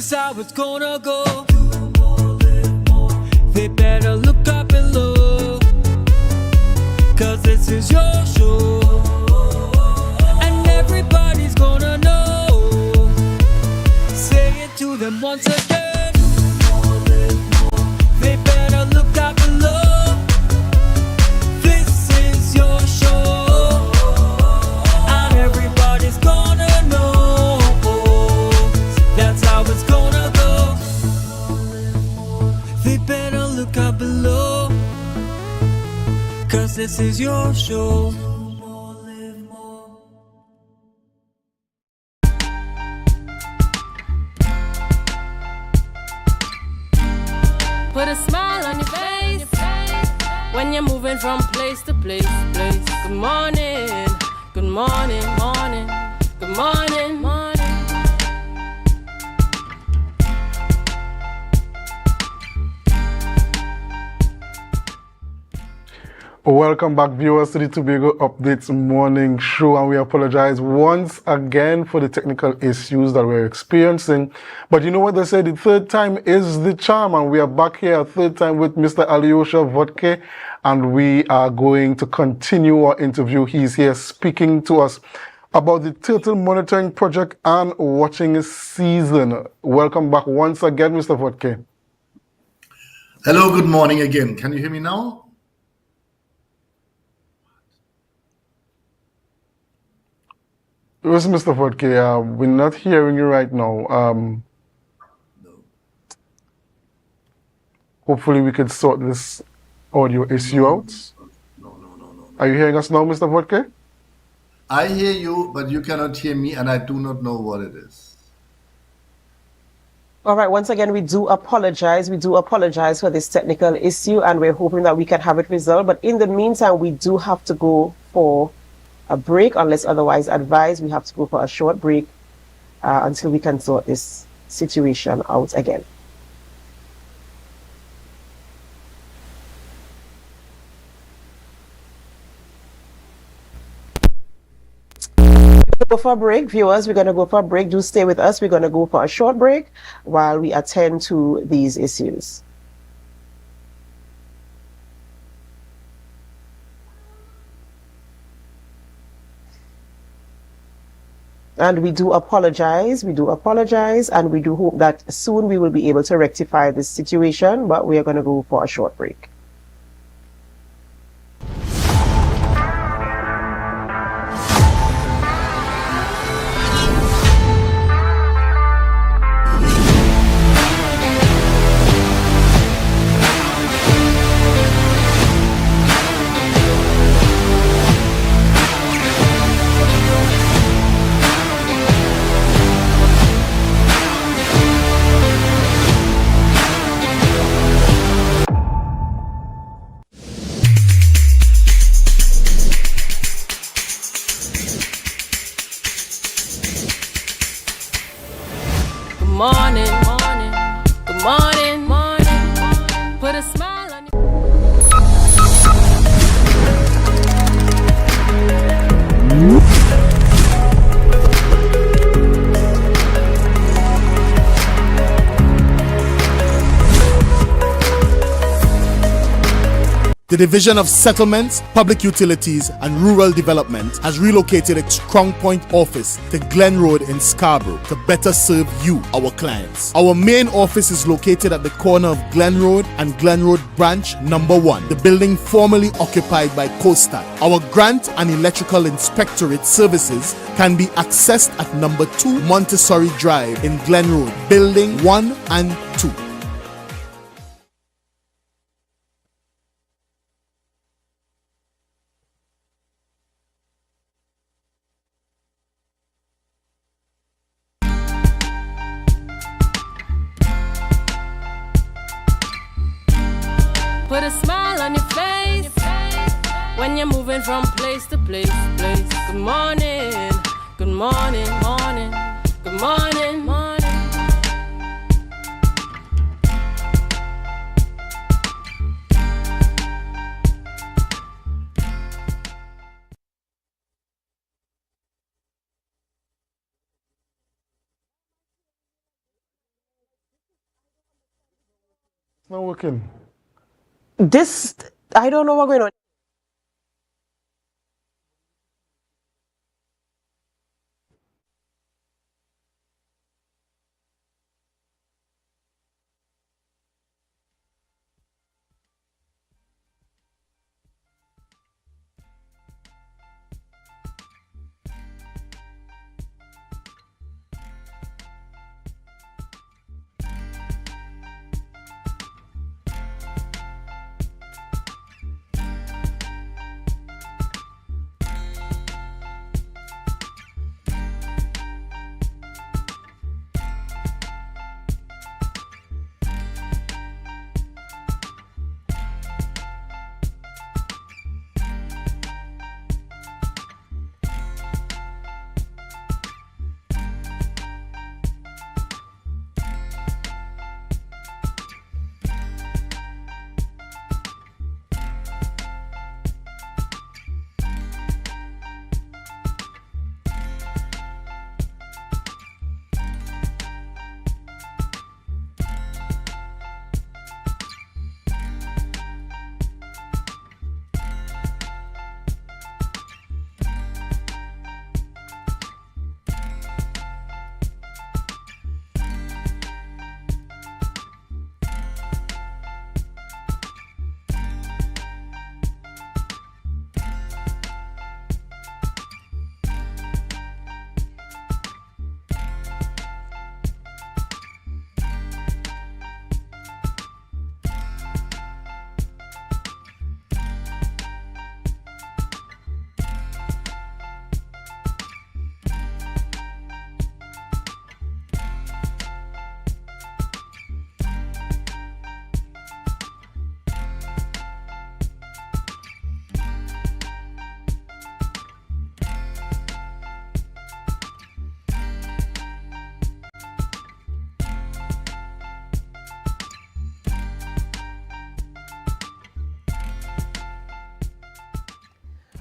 is how it's gonna go. They better look up below, 'cause this is your show, and everybody's gonna know. Say it to them once again. They better look up below. This is your show, and everybody's gonna know. That's how it's gonna go. They better look up below, 'cause this is your show. Put a smile on your face when you're moving from place to place. Good morning, good morning, morning, good morning, morning. Welcome back, viewers, to the Tobago Updates morning show, and we apologize once again for the technical issues that we're experiencing. But you know what they say, the third time is the charm, and we are back here a third time with Mr. Alyosha Vodke, and we are going to continue our interview. He's here speaking to us about the Turtle Monitoring Project and watching season. Welcome back once again, Mr. Vodke. Hello, good morning again. Can you hear me now? Yes, Mr. Vodke, we're not hearing you right now. Hopefully we could sort this audio issue out. Are you hearing us now, Mr. Vodke? I hear you, but you cannot hear me, and I do not know what it is. All right, once again, we do apologize. We do apologize for this technical issue, and we're hoping that we can have it resolved. But in the meantime, we do have to go for a break, unless otherwise advised. We have to go for a short break until we can sort this situation out again. Go for a break, viewers. We're going to go for a break. Do stay with us. We're going to go for a short break while we attend to these issues. And we do apologize, and we do hope that soon we will be able to rectify this situation, but we are going to go for a short break. Morning, morning, good morning, morning. Put a smile on your The Division of Settlements, Public Utilities and Rural Development has relocated its Crown Point office to Glen Road in Scarborough to better serve you, our clients. Our main office is located at the corner of Glen Road and Glen Road Branch Number 1, the building formerly occupied by Coastal. Our grant and electrical inspectorate services can be accessed at Number 2 Montessori Drive in Glen Road, Building 1 and 2. Put a smile on your face when you're moving from place to place. Good morning, good morning, morning, good morning, morning. Not working. This, I don't know what's going on.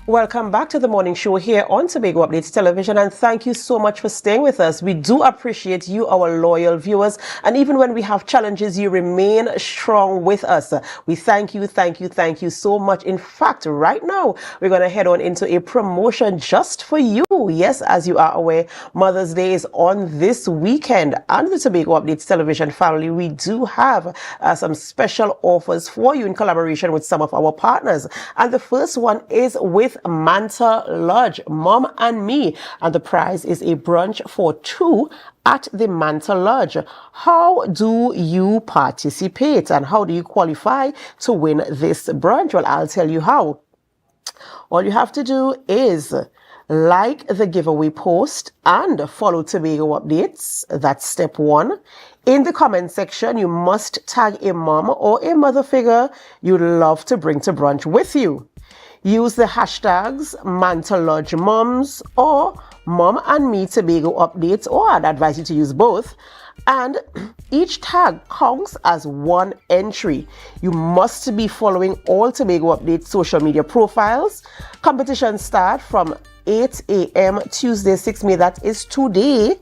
Welcome back to the morning show here on Tobago Updates Television, and thank you so much for staying with us. We do appreciate you, our loyal viewers, and even when we have challenges, you remain strong with us. We thank you so much. In fact, right now, we're going to head on into a promotion just for you. Yes, as you are aware, Mother's Day is on this weekend, and the Tobago Updates Television family, we do have some special offers for you in collaboration with some of our partners. And the first one is with Manta Lodge, Mom and Me, and the prize is a brunch for two at the Manta Lodge. How do you participate and how do you qualify to win this brunch? Well, I'll tell you how. All you have to do is like the giveaway post and follow Tobago Updates. That's step one. In the comment section, you must tag a mom or a mother figure you'd love to bring to brunch with you. Use the hashtags Manta Lodge Moms or Mom and Me Tobago Updates, or I'd advise you to use both. And each tag counts as one entry. You must be following all Tobago Updates social media profiles. Competitions start from 8 a.m. Tuesday, 6 May. That is today.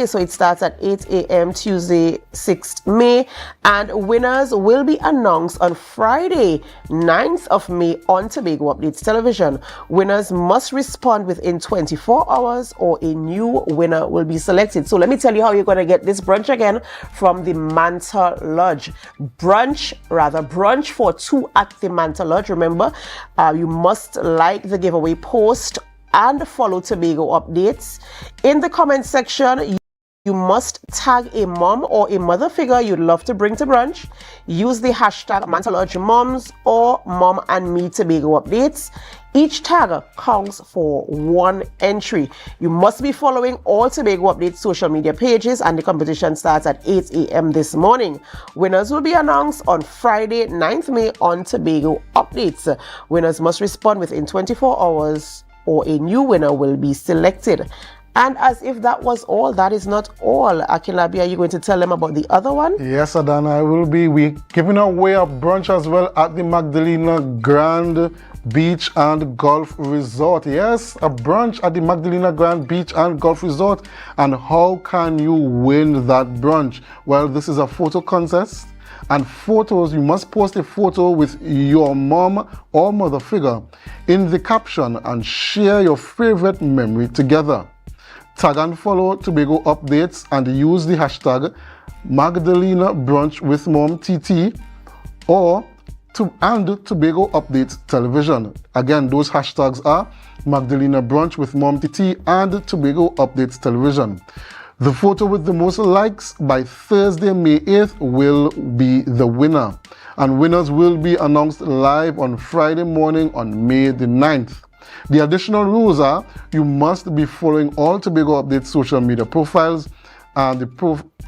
So it starts at 8 a.m. Tuesday, 6th May, and winners will be announced on Friday, 9th of May on Tobago Updates Television. Winners must respond within 24 hours or a new winner will be selected. So let me tell you how you're going to get this brunch again from the Manta Lodge. Brunch for two at the Manta Lodge. Remember, you must like the giveaway post and follow Tobago Updates. In the comment section, you must tag a mom or a mother figure you'd love to bring to brunch. Use the hashtag Manta Lodge Moms or Mom and Me Tobago Updates. Each tag counts for one entry. You must be following all Tobago Updates social media pages, and the competition starts at 8 a.m. this morning. Winners will be announced on Friday, 9th May on Tobago Updates. Winners must respond within 24 hours or a new winner will be selected. And as if that was all, that is not all. Akinlabi, are you going to tell them about the other one? Yes, Adana, I will be. We're giving away a brunch as well at the Magdalena Grand Beach and Golf Resort. Yes, a brunch at the Magdalena Grand Beach and Golf Resort. And how can you win that brunch? Well, this is a photo contest. And photos, you must post a photo with your mom or mother figure in the caption and share your favorite memory together. Tag and follow Tobago Updates and use the hashtag Magdalena Brunch with Mom TT or Tobago Updates Television. Again, those hashtags are Magdalena Brunch with Mom TT and Tobago Updates Television. The photo with the most likes by Thursday, May 8th will be the winner. And winners will be announced live on Friday morning on May the 9th. The additional rules are you must be following all Tobago Updates social media profiles and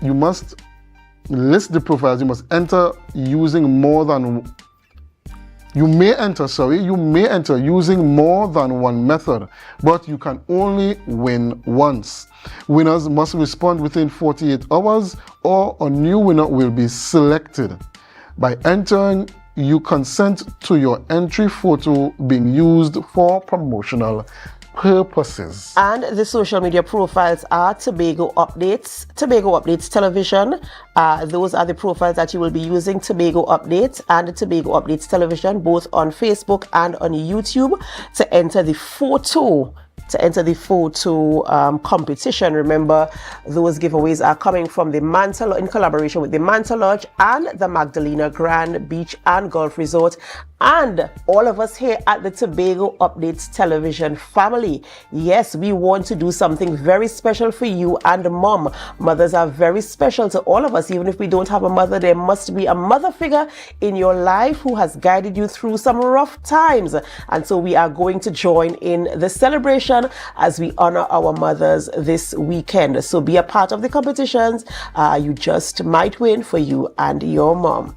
you must list the profiles. You must enter using more than You may enter using more than one method, but you can only win once. Winners must respond within 48 hours or a new winner will be selected. By entering, you consent to your entry photo being used for promotional purposes. And the social media profiles are Tobago Updates Television. Those are the profiles that you will be using, Tobago Updates and Tobago Updates Television, both on Facebook and on YouTube, to enter the photo competition. Remember, those giveaways are coming from the Manta in collaboration with the Manta Lodge and the Magdalena Grand Beach and Golf Resort, and all of us here at the Tobago Updates Television family. Yes, we want to do something very special for you and mom. Mothers are very special to all of us. Even if we don't have a mother, there must be a mother figure in your life who has guided you through some rough times. And so we are going to join in the celebration as we honor our mothers this weekend. So be a part of the competitions. You just might win for you and your mom.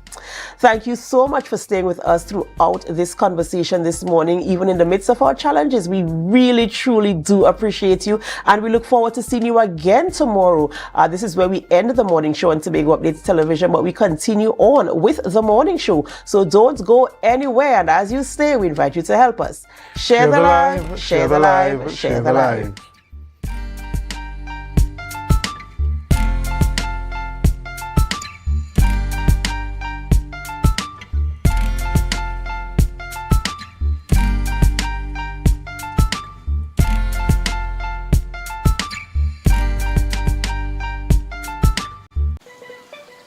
Thank you so much for staying with us throughout this conversation this morning, even in the midst of our challenges. We really, truly do appreciate you, and we look forward to seeing you again tomorrow. This is where we end the morning show on Tobago Updates Television, but we continue on with the morning show. So don't go anywhere, and as you stay, we invite you to help us. Share the live, share the live, share the live.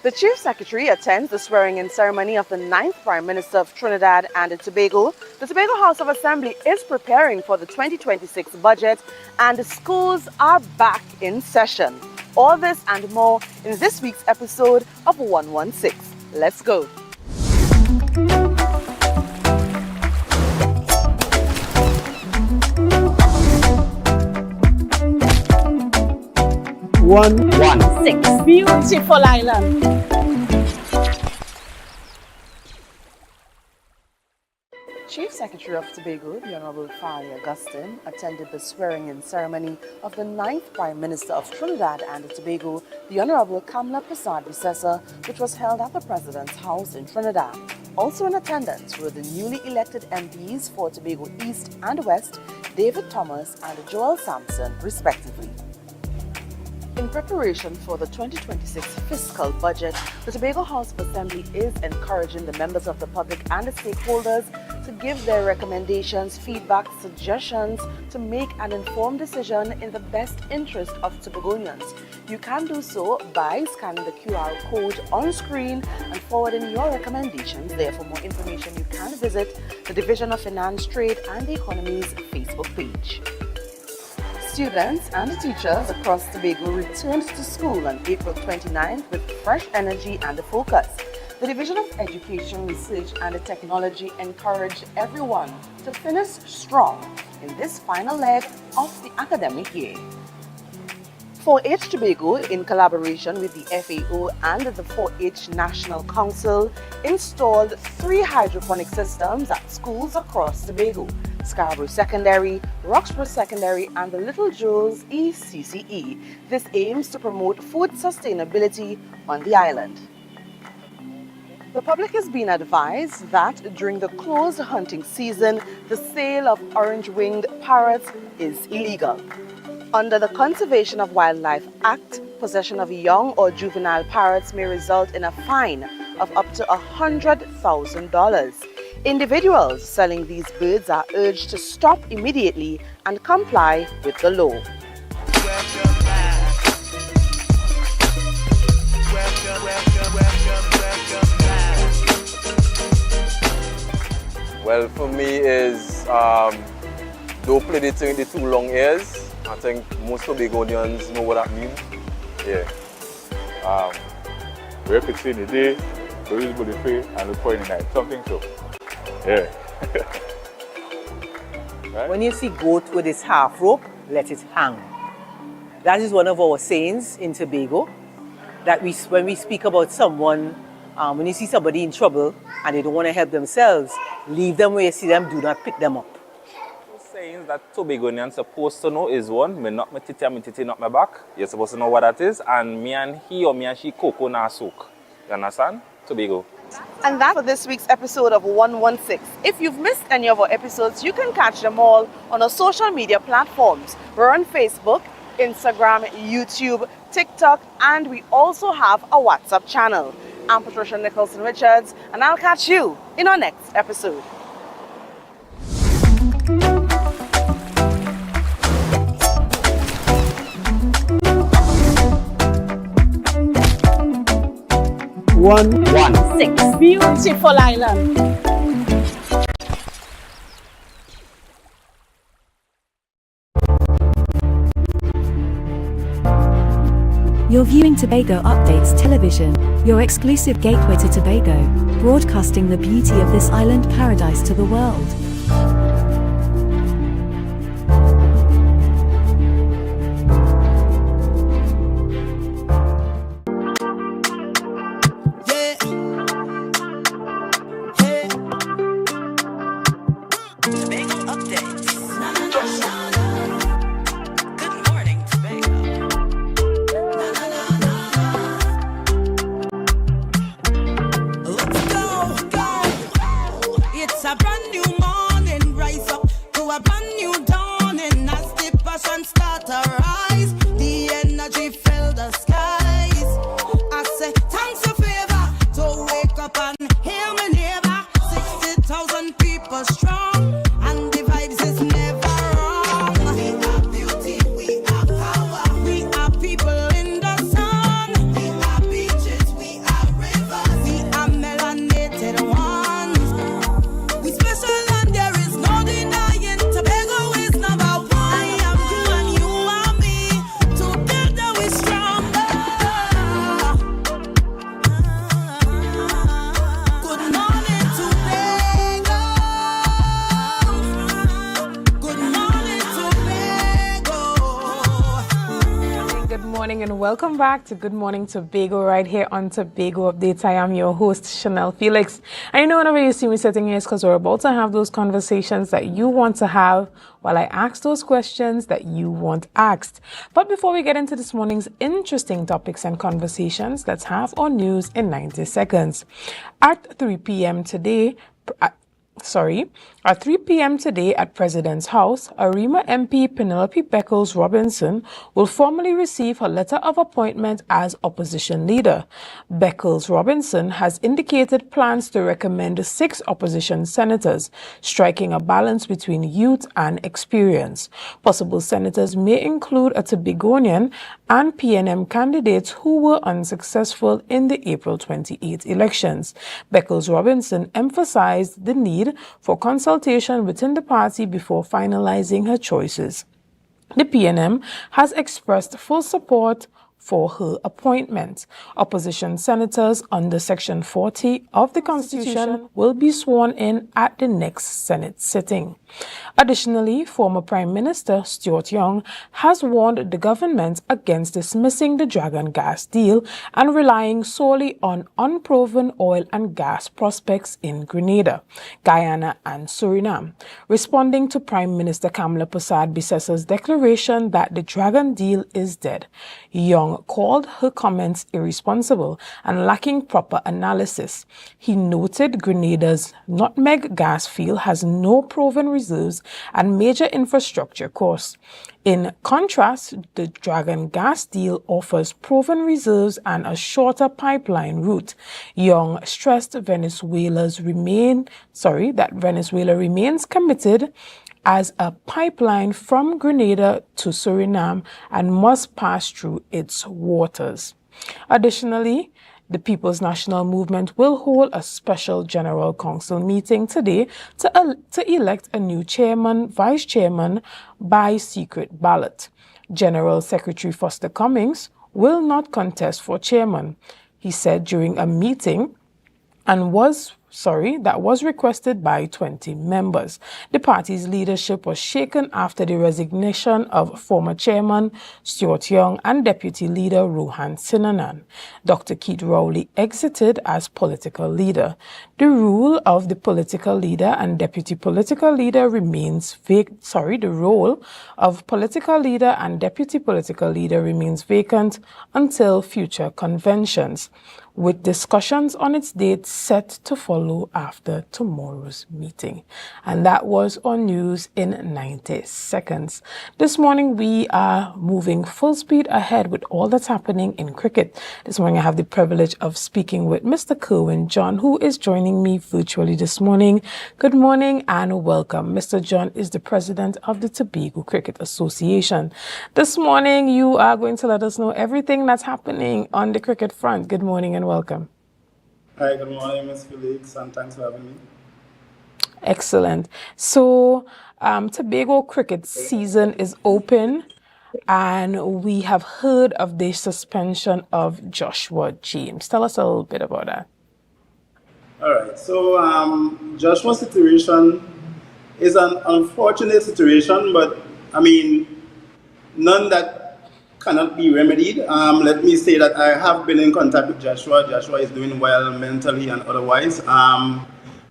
The Chief Secretary attends the swearing-in ceremony of the 9th Prime Minister of Trinidad and Tobago. The Tobago House of Assembly is preparing for the 2026 budget, and the schools are back in session. All this and more in this week's episode of 116. Let's go. One. 6. Beautiful island. Chief Secretary of Tobago, the Honorable Fali Augustine, attended the swearing-in ceremony of the 9th Prime Minister of Trinidad and Tobago, the Honorable Kamla Prasad Visesa, which was held at the President's House in Trinidad. Also in attendance were the newly elected MPs for Tobago East and West, David Thomas and Joel Sampson, respectively. In preparation for the 2026 fiscal budget, the Tobago House of Assembly is encouraging the members of the public and the stakeholders to give their recommendations, feedback, suggestions to make an informed decision in the best interest of Tobagonians. You can do so by scanning the QR code on screen and forwarding your recommendations there. For more information, you can visit the Division of Finance, Trade and the Economy's Facebook page. Students and teachers across Tobago returned to school on April 29th with fresh energy and focus. The Division of Education, Research and Technology encouraged everyone to finish strong in this final leg of the academic year. 4-H Tobago, in collaboration with the FAO and the 4-H National Council, installed 3 hydroponic systems at schools across Tobago: Scarborough Secondary, Roxborough Secondary, and the Little Joe's ECCE. This aims to promote food sustainability on the island. The public is being advised that during the closed hunting season, the sale of orange-winged parrots is illegal. Under the Conservation of Wildlife Act, possession of young or juvenile parrots may result in a fine of up to $100,000. Individuals selling these birds are urged to stop immediately and comply with the law. Well, for me is don't play the thing with the 2 long ears. I think most Tobagonians know what that means. Yeah. Where if it's in the day, go use the free and look for it in the night. Something so. Yeah. Right? When you see goat with its half rope, let it hang. That is one of our sayings in Tobago. That when we speak about someone, when you see somebody in trouble and they don't want to help themselves, leave them where you see them, do not pick them up. Sayings that Tobagonians supposed to know is one, me knock my titty and my titty knock my back. You're supposed to know what that is. And me and he or me and she cocoa na soak. You understand? Tobago. And that's for this week's episode of 116. If you've missed any of our episodes, you can catch them all on our social media platforms. We're on Facebook, Instagram, YouTube, TikTok, and we also have a WhatsApp channel. I'm Patricia Nicholson Richards, and I'll catch you in our next episode. Six. Beautiful island. You're viewing Tobago Updates Television, your exclusive gateway to Tobago, broadcasting the beauty of this island paradise to the world. Welcome back to Good Morning Tobago right here on Tobago Updates. I am your host, Chanel Felix. And you know, whenever you see me sitting here, it's because we're about to have those conversations that you want to have while I ask those questions that you want asked. But before we get into this morning's interesting topics and conversations, let's have our news in 90 seconds. At 3 p.m. today, At 3 p.m. today at President's House, Arima MP Penelope Beckles-Robinson will formally receive her letter of appointment as opposition leader. Beckles-Robinson has indicated plans to recommend 6 opposition senators, striking a balance between youth and experience. Possible senators may include a Tobagonian and PNM candidates who were unsuccessful in the April 28 elections. Beckles-Robinson emphasized the need for consultation within the party before finalizing her choices. The PNM has expressed full support for her appointment. Opposition senators under Section 40 of the Constitution will be sworn in at the next Senate sitting. Additionally, former Prime Minister Stuart Young has warned the government against dismissing the Dragon gas deal and relying solely on unproven oil and gas prospects in Grenada, Guyana and Suriname. Responding to Prime Minister Kamala Persad-Bissessa's declaration that the Dragon deal is dead, Young called her comments irresponsible and lacking proper analysis. He noted Grenada's Nutmeg gas field has no proven reserves and major infrastructure costs. In contrast, the Dragon gas deal offers proven reserves and a shorter pipeline route. Young stressed that Venezuela remains committed as a pipeline from Grenada to Suriname and must pass through its waters. Additionally, the People's National Movement will hold a special General Council meeting today to elect a new chairman, vice chairman by secret ballot. General Secretary Foster Cummings will not contest for chairman, he said during a meeting that was requested by 20 members. The party's leadership was shaken after the resignation of former chairman Stuart Young and deputy leader Rohan Sinanan. Dr. Keith Rowley exited as political leader. The role of the political leader and deputy political leader remains vacant until future conventions, with discussions on its date set to follow after tomorrow's meeting. And that was on news in 90 seconds. This morning we are moving full speed ahead with all that's happening in cricket. This morning I have the privilege of speaking with Mr. Kerwin John, who is joining me virtually this morning. Good morning and welcome. Mr. John is the president of the Tobago Cricket Association. This morning you are going to let us know everything that's happening on the cricket front. Good morning and welcome. Hi, good morning, Ms. Felix, and thanks for having me. Excellent. So, Tobago cricket season is open, and we have heard of the suspension of Joshua James. Tell us a little bit about that. All right. So, Joshua's situation is an unfortunate situation, but I mean, none that cannot be remedied. Let me say that I have been in contact with Joshua. Joshua is doing well mentally and otherwise.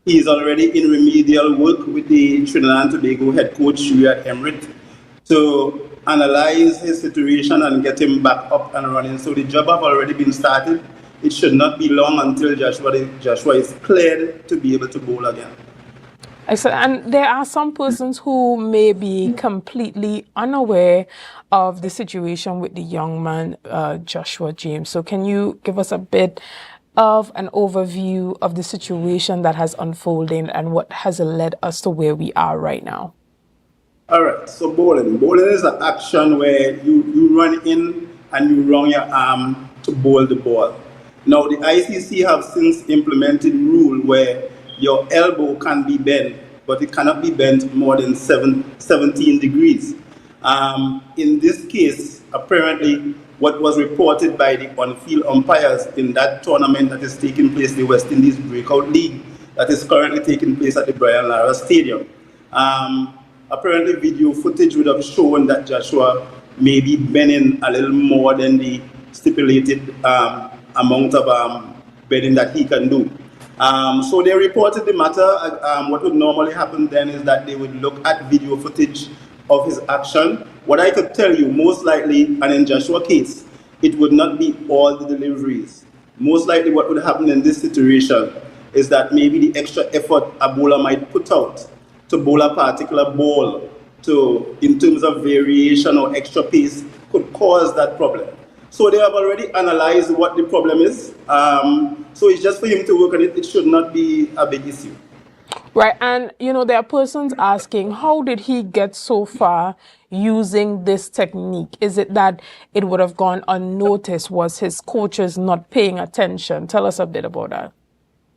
He is already in remedial work with the Trinidad and Tobago head coach Riyad Emrit to analyze his situation and get him back up and running. So the job have already been started. It should not be long until Joshua is cleared to be able to bowl again. Excellent. And there are some persons who may be completely unaware of the situation with the young man, Joshua James. So can you give us a bit of an overview of the situation that has unfolded and what has led us to where we are right now? All right. So bowling. Bowling is an action where you run in and you run your arm to bowl the ball. Now, the ICC have since implemented rule where your elbow can be bent, but it cannot be bent more than 17 degrees. In this case, apparently, what was reported by the on-field umpires in that tournament that is taking place, the West Indies Breakout League, that is currently taking place at the Brian Lara Stadium. Apparently, video footage would have shown that Joshua may be bending a little more than the stipulated amount of bending that he can do. So they reported the matter. What would normally happen then is that they would look at video footage of his action. What I could tell you, most likely, and in Joshua's case, it would not be all the deliveries. Most likely what would happen in this situation is that maybe the extra effort a bowler might put out to bowl a particular ball in terms of variation or extra pace could cause that problem. So they have already analyzed what the problem is. So it's just for him to work on it. It should not be a big issue. Right, and there are persons asking, how did he get so far using this technique? Is it that it would have gone unnoticed? Was his coaches not paying attention? Tell us a bit about that.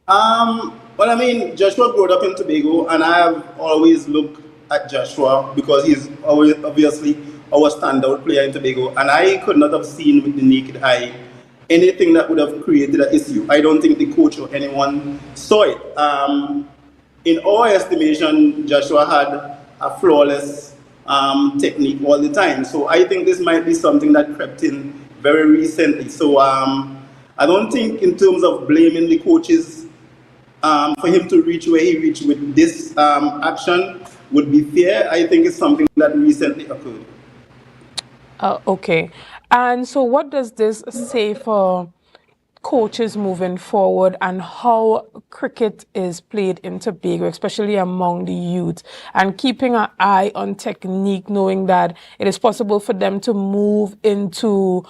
Well, I mean, Joshua grew up in Tobago, and I have always looked at Joshua because he's always obviously our standout player in Tobago, and I could not have seen with the naked eye anything that would have created an issue. I don't think the coach or anyone saw it. in our estimation, Joshua had a flawless technique all the time. So I think this might be something that crept in very recently. So I don't think in terms of blaming the coaches for him to reach where he reached with this action would be fair. I think it's something that recently occurred. Okay. And so what does this say for coaches moving forward and how cricket is played in Tobago, especially among the youth, and keeping an eye on technique, knowing that it is possible for them to move into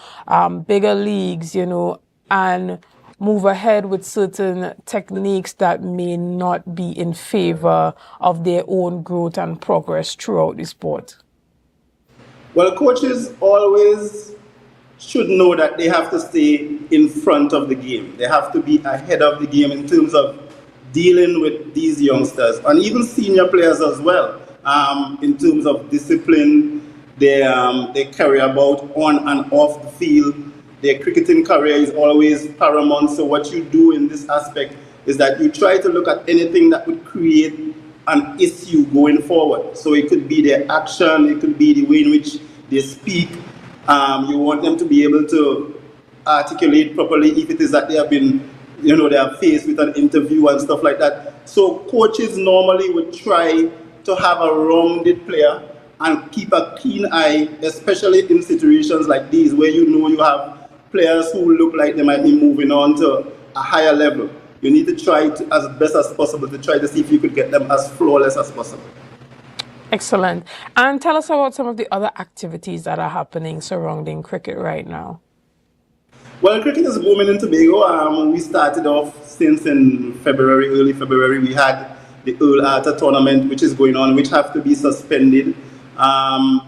bigger leagues, you know, and move ahead with certain techniques that may not be in favor of their own growth and progress throughout the sport? Well, coaches always should know that they have to stay in front of the game. They have to be ahead of the game in terms of dealing with these youngsters and even senior players as well, in terms of discipline, their career about on and off the field. Their cricketing career is always paramount. So what you do in this aspect is that you try to look at anything that would create an issue going forward. So it could be their action, it could be the way in which they speak. You want them to be able to articulate properly if it is that they have been, you know, they are faced with an interview and stuff like that. So coaches normally would try to have a rounded player and keep a keen eye, especially in situations like these where you know you have players who look like they might be moving on to a higher level. You need to try to, as best as possible, to try to see if you could get them as flawless as possible. Excellent. And tell us about some of the other activities that are happening surrounding cricket right now. Well, cricket is booming in Tobago. We started off since in February, early February. We had the Earl Arthur tournament, which is going on, which have to be suspended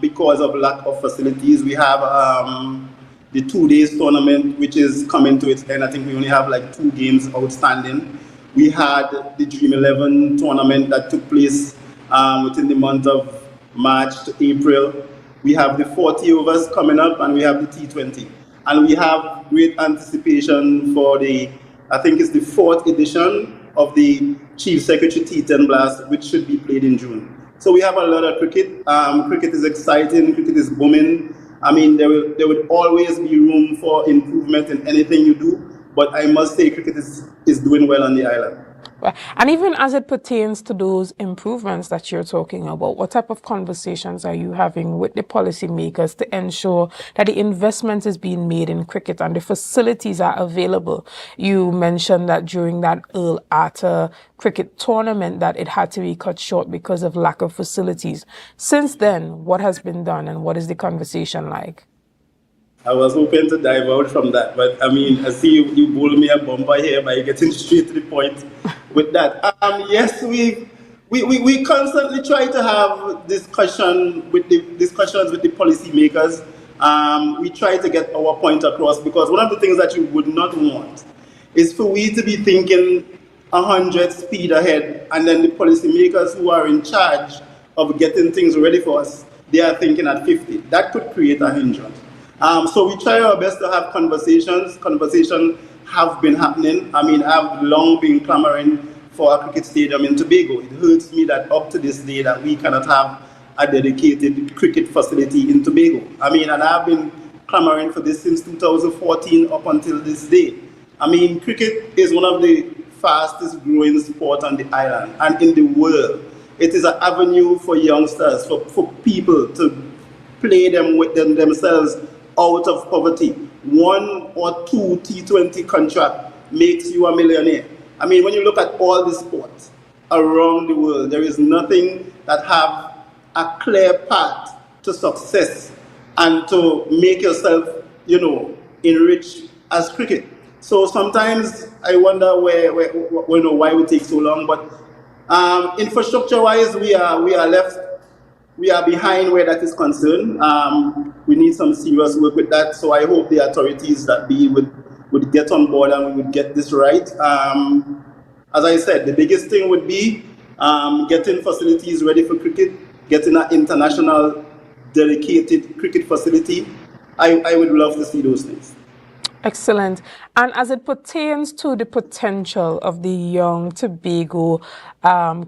because of lack of facilities. We have the 2 days tournament, which is coming to its end. I think we only have like 2 games outstanding. We had the Dream 11 tournament that took place within the month of March to April. We have the 40 overs coming up, and we have the T20. And we have great anticipation for I think it's the 4th edition of the Chief Secretary T10 Blast, which should be played in June. So we have a lot of cricket. Cricket is exciting, cricket is booming. I mean, there would always be room for improvement in anything you do, but I must say cricket is doing well on the island. And even as it pertains to those improvements that you're talking about, what type of conversations are you having with the policymakers to ensure that the investment is being made in cricket and the facilities are available? You mentioned that during that Earl Arthur cricket tournament that it had to be cut short because of lack of facilities. Since then, what has been done and what is the conversation like? I was hoping to dive out from that, but I mean, I see you bowl me a bumper here by getting straight to the point with that. Yes, we constantly try to have discussions with the policymakers. We try to get our point across, because one of the things that you would not want is for we to be thinking 100 speed ahead, and then the policymakers who are in charge of getting things ready for us, they are thinking at 50. That could create a hindrance. So we try our best to have conversations. Conversations have been happening. I mean, I've long been clamoring for a cricket stadium in Tobago. It hurts me that up to this day that we cannot have a dedicated cricket facility in Tobago. I mean, and I've been clamoring for this since 2014 up until this day. I mean, cricket is one of the fastest growing sport on the island and in the world. It is an avenue for youngsters, for people to play them with themselves out of poverty. 1 or 2 T20 contract makes you a millionaire. I mean, when you look at all the sports around the world, there is nothing that have a clear path to success and to make yourself, enrich as cricket. So sometimes I wonder why we take so long. But infrastructure-wise, we are behind where that is concerned. We need some serious work with that. So I hope the authorities that would get on board and we would get this right. As I said, the biggest thing would be getting facilities ready for cricket, getting an international dedicated cricket facility. I would love to see those things. Excellent. And as it pertains to the potential of the young Tobago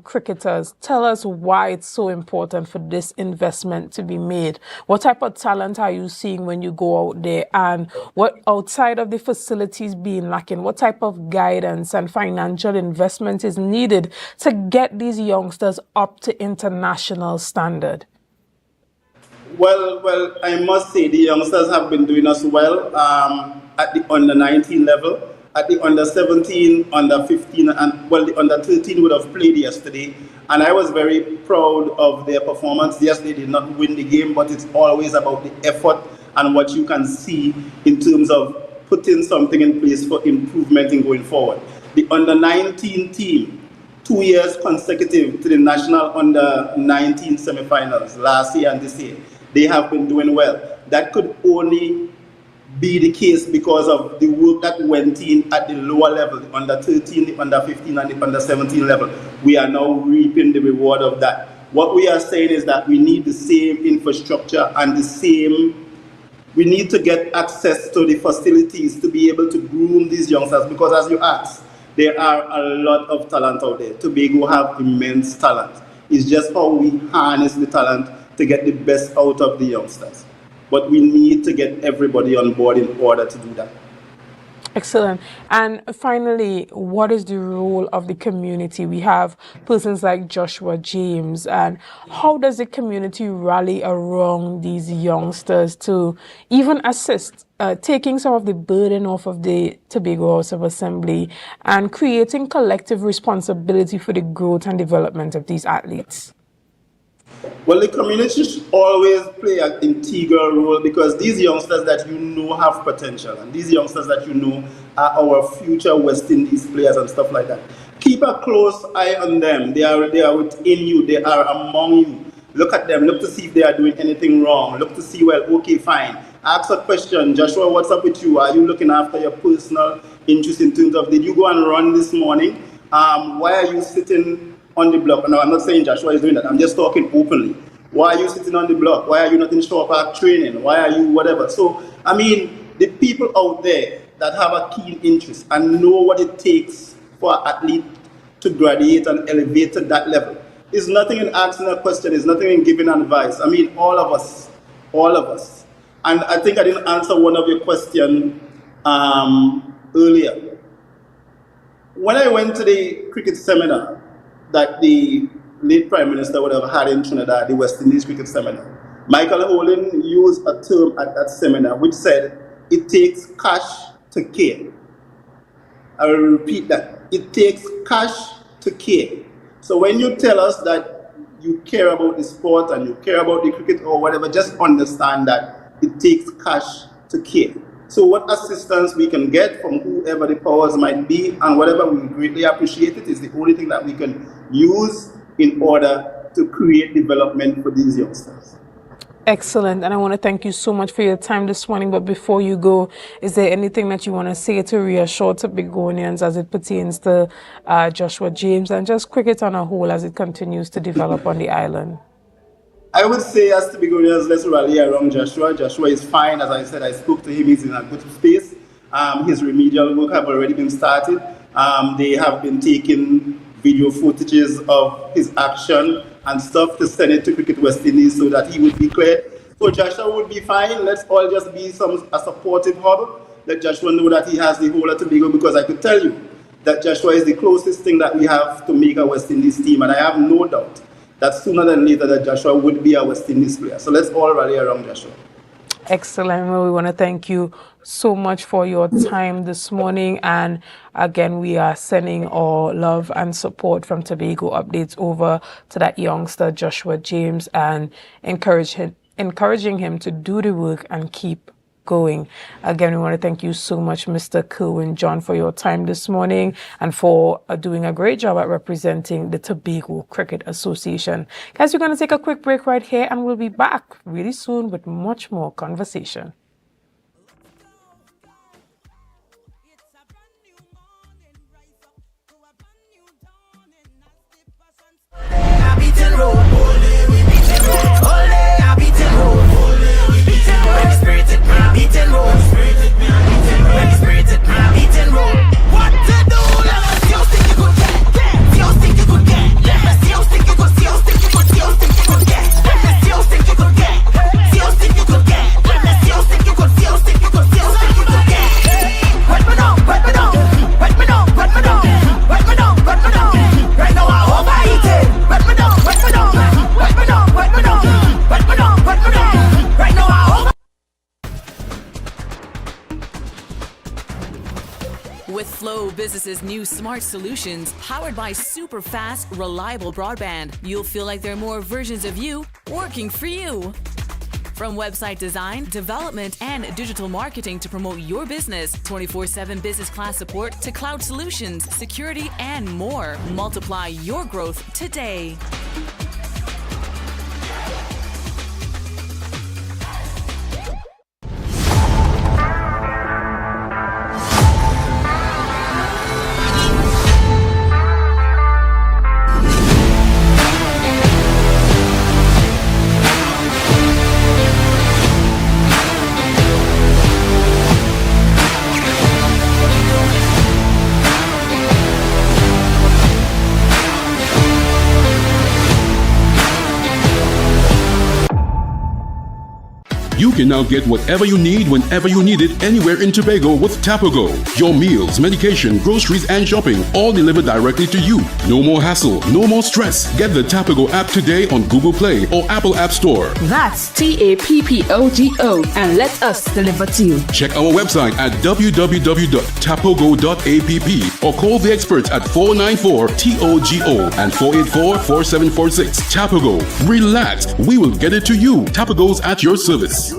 cricketers, tell us why it's so important for this investment to be made. What type of talent are you seeing when you go out there, and what, outside of the facilities being lacking, what type of guidance and financial investment is needed to get these youngsters up to international standard? Well, I must say the youngsters have been doing us well at the under 19 level, at the under 17, under 15, and well, the under 13 would have played yesterday. And I was very proud of their performance. Yes, they did not win the game, but it's always about the effort and what you can see in terms of putting something in place for improvement in going forward. The under 19 team, 2 years consecutive to the national under 19 semifinals last year and this year. They have been doing well. That could only be the case because of the work that went in at the lower level, the under 13, the under 15, and the under 17 level. We are now reaping the reward of that. What we are saying is that we need the same infrastructure and we need to get access to the facilities to be able to groom these youngsters, because as you asked, there are a lot of talent out there. Tobago have immense talent. It's just how we harness the talent to get the best out of the youngsters. But we need to get everybody on board in order to do that. Excellent. And finally, what is the role of the community? We have persons like Joshua James, and how does the community rally around these youngsters to even assist, taking some of the burden off of the Tobago House of Assembly and creating collective responsibility for the growth and development of these athletes? Well, the community should always play an integral role, because these youngsters that you know have potential, and these youngsters that you know are our future West Indies players and stuff like that. Keep a close eye on them. They are within you. They are among you. Look at them. Look to see if they are doing anything wrong. Look to see, well, okay, fine. Ask a question. Joshua, what's up with you? Are you looking after your personal interest in terms of, did you go and run this morning? Why are you sitting on the block? No, I'm not saying Joshua is doing that. I'm just talking openly. Why are you sitting on the block? Why are you not in short park training? Why are you whatever? So, I mean, the people out there that have a keen interest and know what it takes for an athlete to graduate and elevate to that level. It's nothing in asking a question. It's nothing in giving advice. I mean, all of us. And I think I didn't answer one of your questions earlier. When I went to the cricket seminar that the late Prime Minister would have had in Trinidad, the West Indies cricket seminar, Michael Holding used a term at that seminar which said, it takes cash to care. I will repeat that. It takes cash to care. So when you tell us that you care about the sport and you care about the cricket or whatever, just understand that it takes cash to care. So what assistance we can get from whoever the powers might be and whatever, we greatly appreciate it, is the only thing that we can use in order to create development for these youngsters. Excellent. And I want to thank you so much for your time this morning. But before you go, is there anything that you want to say to reassure Tobagonians as it pertains to Joshua James and just cricket on a whole as it continues to develop on the island? I would say, as Tobagonians, let's rally around Joshua. Joshua is fine. As I said, I spoke to him. He's in a good space. His remedial work have already been started. They have been taking video footages of his action and stuff to send it to Cricket West Indies so that he would be cleared. So Joshua would be fine. Let's all just be a supportive hub. Let Joshua know that he has the whole of Tobago, because I could tell you that Joshua is the closest thing that we have to make a West Indies team. And I have no doubt that sooner than later that Joshua would be a West Indies player. So let's all rally around Joshua. Excellent. Well, we want to thank you so much for your time this morning. And again, we are sending our love and support from Tobago Updates over to that youngster, Joshua James, and encouraging him to do the work and keep going. Again, we want to thank you so much, Mr. Kerwin John, for your time this morning and for doing a great job at representing the Tobago Cricket Association. Guys, we're going to take a quick break right here and we'll be back really soon with much more conversation. Spirit, it, me, beating road. business's new smart solutions powered by super fast, reliable broadband. You'll feel like there are more versions of you working for you. From website design, development, and digital marketing to promote your business, 24/7 business class support to cloud solutions, security, and more. Multiply your growth today. You can now get whatever you need whenever you need it anywhere in Tobago with Tobago. Your meals, medication, groceries, and shopping all delivered directly to you. No more hassle, no more stress. Get the Tobago app today on Google Play or Apple App Store. That's TAPPOGO and let us deliver to you. Check our website at www.tapogo.app or call the experts at 494-TOGO and 484-4746. Tobago. Relax. We will get it to you. Tobago's at your service.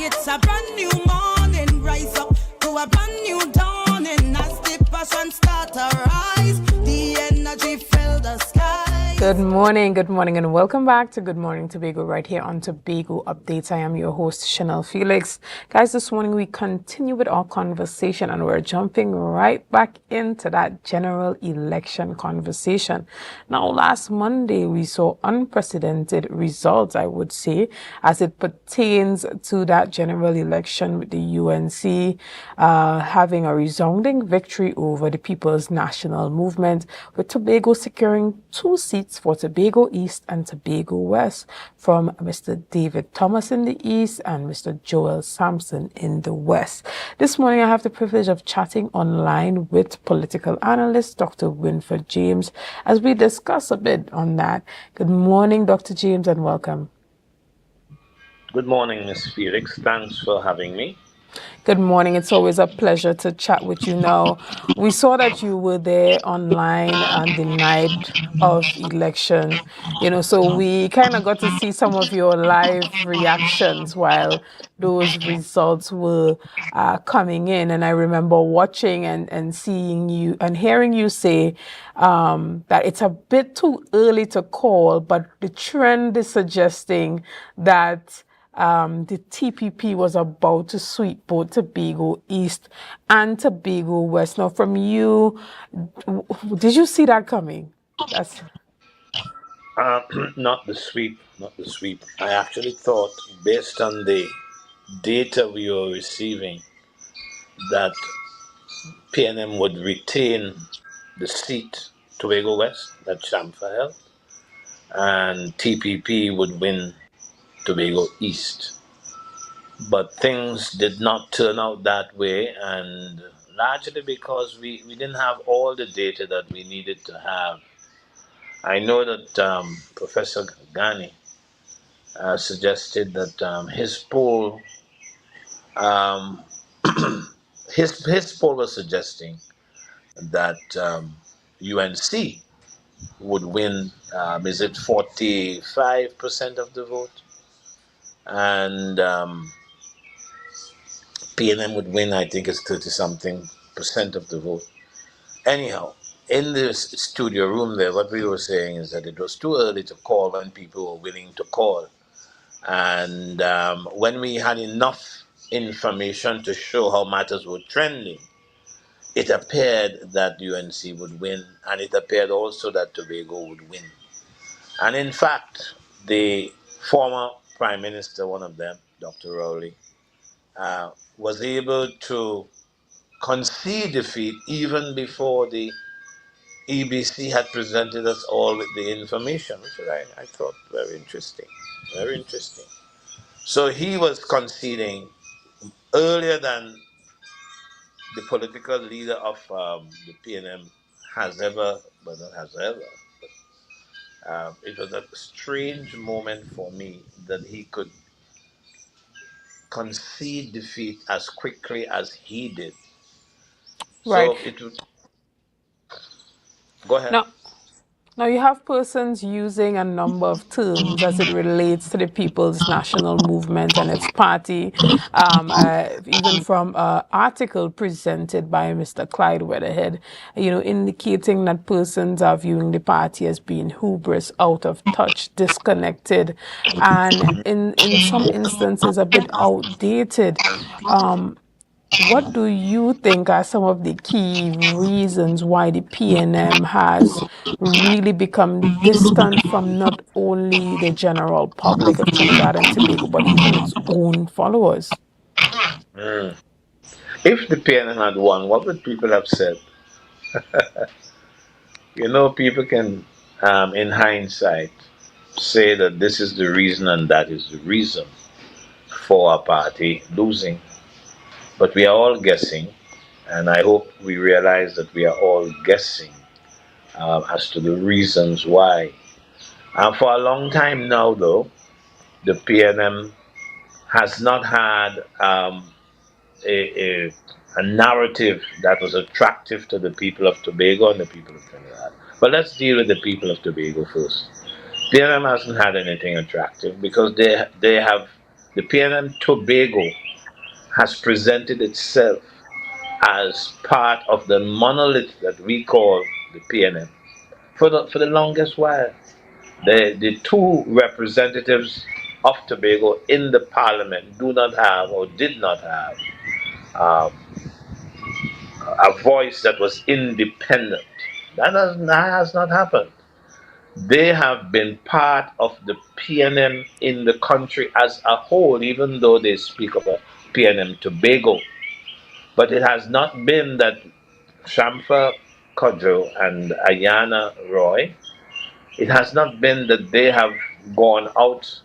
It's a brand new morning, rise up to a brand new dawning as the passion start to rise. The energy fill the sky. Good morning, and welcome back to Good Morning Tobago right here on Tobago Updates. I am your host, Chanel Felix. Guys, this morning we continue with our conversation and we're jumping right back into that general election conversation. Now, last Monday we saw unprecedented results, I would say, as it pertains to that general election with the UNC having a resounding victory over the People's National Movement, with Tobago securing 2 seats for Tobago East and Tobago West from Mr. David Thomas in the East and Mr. Joel Sampson in the West. This morning I have the privilege of chatting online with political analyst Dr. Winford James as we discuss a bit on that. Good morning, Dr. James, and welcome. Good morning, Ms. Felix. Thanks for having me. Good morning. It's always a pleasure to chat with you now. We saw that you were there online on the night of election, so we kind of got to see some of your live reactions while those results were coming in. And I remember watching and seeing you and hearing you say that it's a bit too early to call, but the trend is suggesting that the TPP was about to sweep both Tobago East and Tobago West. Now, from you, did you see that coming? Not the sweep. I actually thought, based on the data we were receiving, that PNM would retain the seat, Tobago West, that Chamfa held, and TPP would win Tobago East. But things did not turn out that way, and largely because we didn't have all the data that we needed to have. I know that Professor Ghani suggested that his poll, his poll was suggesting that UNC would win, is it 45% of the vote? And PNM would win, I think it's 30-something% of the vote. Anyhow, in this studio room there, what we were saying is that it was too early to call when people were willing to call. And when we had enough information to show how matters were trending, it appeared that UNC would win, and it appeared also that Tobago would win. And in fact, the former Prime Minister, one of them, Dr. Rowley, was able to concede defeat even before the EBC had presented us all with the information, which I thought very interesting. So he was conceding earlier than the political leader of the PNM has ever, but not has ever. It was a strange moment for me that he could concede defeat as quickly as he did. Right. So it would go ahead. Now, Now, you have persons using a number of terms as it relates to the People's National Movement and its party, even from an article presented by Mr. Clyde Weatherhead, indicating that persons are viewing the party as being hubris, out of touch, disconnected, and in some instances a bit outdated. What do you think are some of the key reasons why the PNM has really become distant from not only the general public of Trinidad and Tobago, but even its own followers? Mm. If the PNM had won, what would people have said? People can, in hindsight, say that this is the reason and that is the reason for our party losing. But we are all guessing, and I hope we realize that we are all guessing as to the reasons why. For a long time now, though, the PNM has not had a narrative that was attractive to the people of Tobago and the people of Trinidad. But let's deal with the people of Tobago first. PNM hasn't had anything attractive because the PNM Tobago has presented itself as part of the monolith that we call the PNM for the longest while. The two representatives of Tobago in the parliament do not have or did not have a voice that was independent. That has not happened. They have been part of the PNM in the country as a whole, even though they speak of a PNM Tobago. But it has not been that Shamfa Kodjo and Ayana Roy, it has not been that they have gone out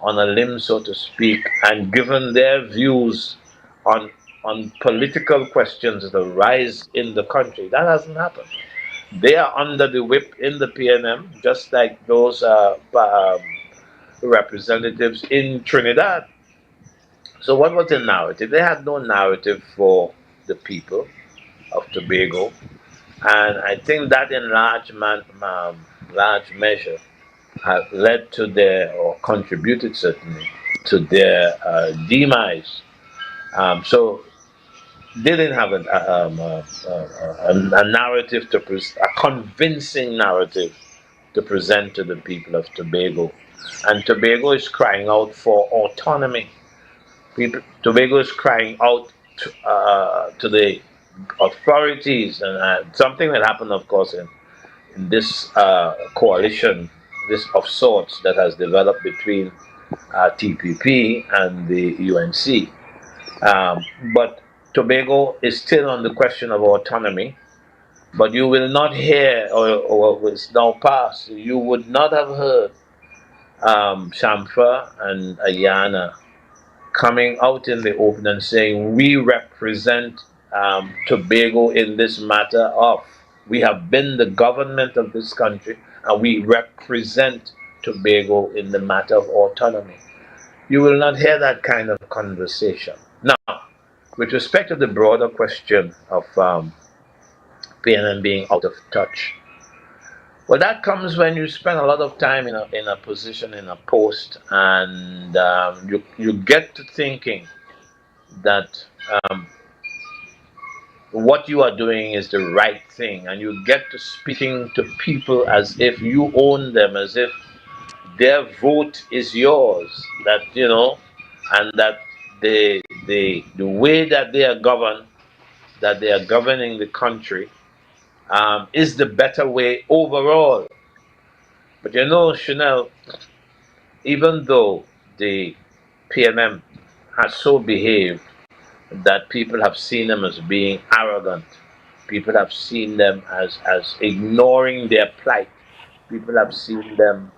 on a limb, so to speak, and given their views on political questions that arise in the country. That hasn't happened. They are under the whip in the PNM, just like those representatives in Trinidad. So what was the narrative? They had no narrative for the people of Tobago, and I think that in large measure has led to their, or contributed certainly, to their demise. So they didn't have a narrative a convincing narrative to present to the people of Tobago. And Tobago is crying out for autonomy. Tobago is crying out to the authorities, and something that happened, of course, in this coalition, this of sorts that has developed between TPP and the UNC. But Tobago is still on the question of autonomy. But you will not hear, or it's now past, you would not have heard Shamfa and Ayana coming out in the open and saying, we represent Tobago in this matter of, we have been the government of this country and we represent Tobago in the matter of autonomy. You will not hear that kind of conversation. Now, with respect to the broader question of PNM being out of touch, well, that comes when you spend a lot of time in a position, in a post, and you get to thinking that what you are doing is the right thing, and you get to speaking to people as if you own them, as if their vote is yours, and that the way that they are governed, that they are governing the country, is the better way overall. But Chanel, even though the PNM has so behaved that people have seen them as being arrogant, people have seen them as ignoring their plight, people have seen them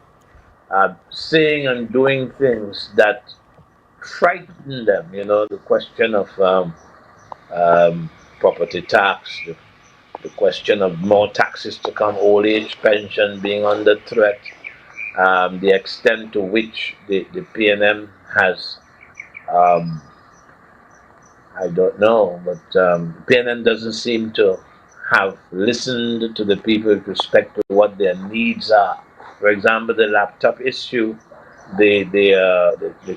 saying and doing things that frighten them. The question of property tax, the question of more taxes to come, old age pension being under threat, the extent to which the PNM has, I don't know, but PNM doesn't seem to have listened to the people with respect to what their needs are. For example, the laptop issue, the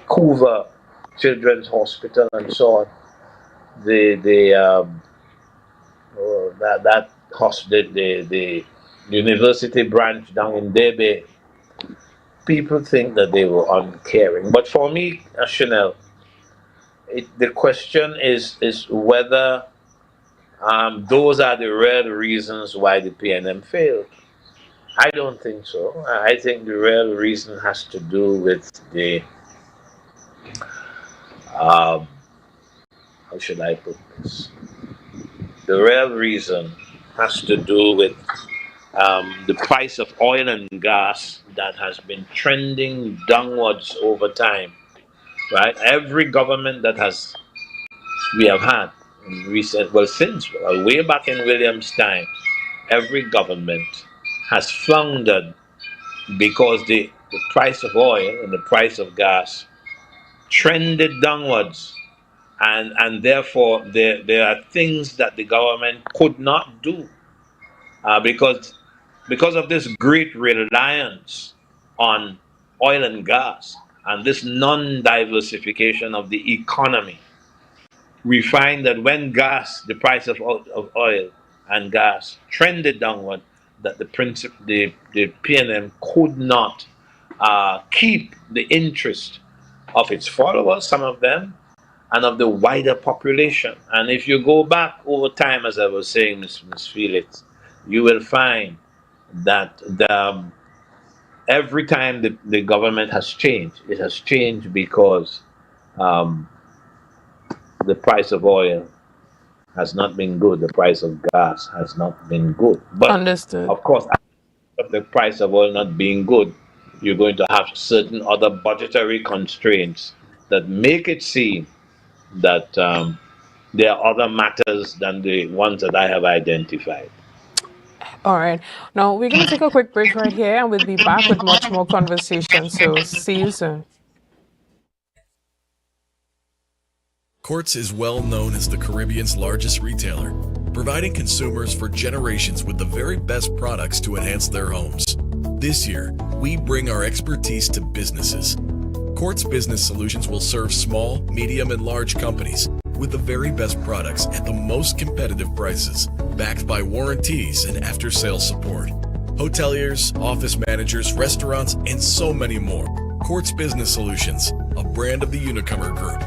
Couva Children's Hospital, and so on. The university branch down in Debe. People think that they were uncaring, but for me, Chanel, the question is whether those are the real reasons why the PNM failed. I don't think so. I think the real reason has to do with the how should I put this? The real reason has to do with the price of oil and gas that has been trending downwards over time. Right? Every government that we have had in recent, since way back in William's time, every government has floundered because the price of oil and the price of gas trended downwards, and therefore there are things that the government could not do because of this great reliance on oil and gas and this non-diversification of the economy. We find that when the price of oil and gas trended downward, that the PNM could not keep the interest of its followers, some of them, and of the wider population. And if you go back over time, as I was saying, Ms. Felix, you will find that every time the government has changed, it has changed because the price of oil has not been good. The price of gas has not been good. But understood. Of course, of the price of oil not being good, you're going to have certain other budgetary constraints that make it seem that there are other matters than the ones that I have identified. All right. Now, we're going to take a quick break right here, and we'll be back with much more conversation. So, see you soon. Quartz is well known as the Caribbean's largest retailer, providing consumers for generations with the very best products to enhance their homes. This year, we bring our expertise to businesses. Quartz Business Solutions will serve small, medium, and large companies with the very best products at the most competitive prices, backed by warranties and after-sales support. Hoteliers, office managers, restaurants, and so many more. Quartz Business Solutions, a brand of the Unicomer Group.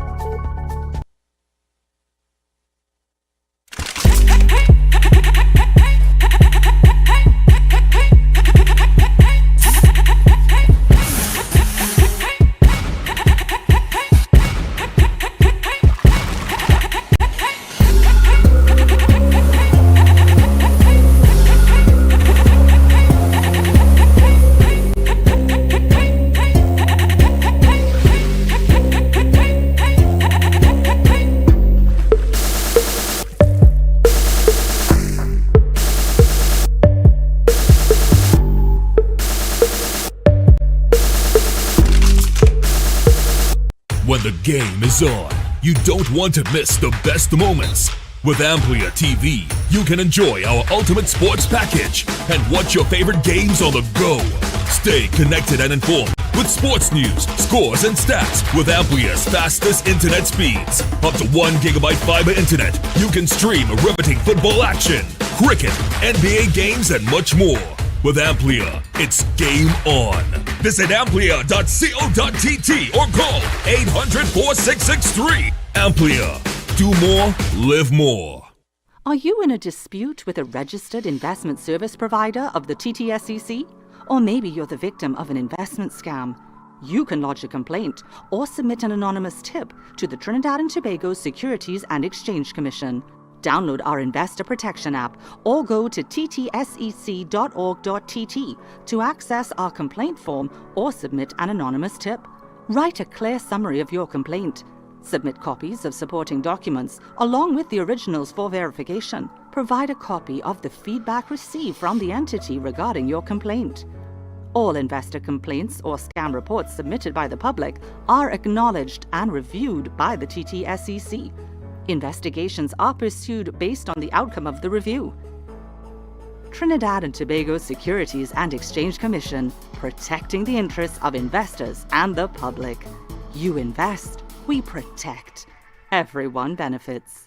When the game is on, you don't want to miss the best moments. With AMPLIA TV, you can enjoy our ultimate sports package and watch your favorite games on the go. Stay connected and informed with sports news, scores, and stats with AMPLIA's fastest internet speeds. Up to 1 gigabyte fiber internet, you can stream riveting football action, cricket, NBA games, and much more. With AMPLIA, it's game on. Visit amplia.co.tt or call 800-4663. AMPLIA. Do more, live more. Are you in a dispute with a registered investment service provider of the TTSEC? Or maybe you're the victim of an investment scam? You can lodge a complaint or submit an anonymous tip to the Trinidad and Tobago Securities and Exchange Commission. Download our Investor Protection app or go to ttsec.org.tt to access our complaint form or submit an anonymous tip. Write a clear summary of your complaint. Submit copies of supporting documents along with the originals for verification. Provide a copy of the feedback received from the entity regarding your complaint. All investor complaints or scam reports submitted by the public are acknowledged and reviewed by the TTSEC. Investigations are pursued based on the outcome of the review. Trinidad and Tobago Securities and Exchange Commission, protecting the interests of investors and the public. You invest, we protect. Everyone benefits.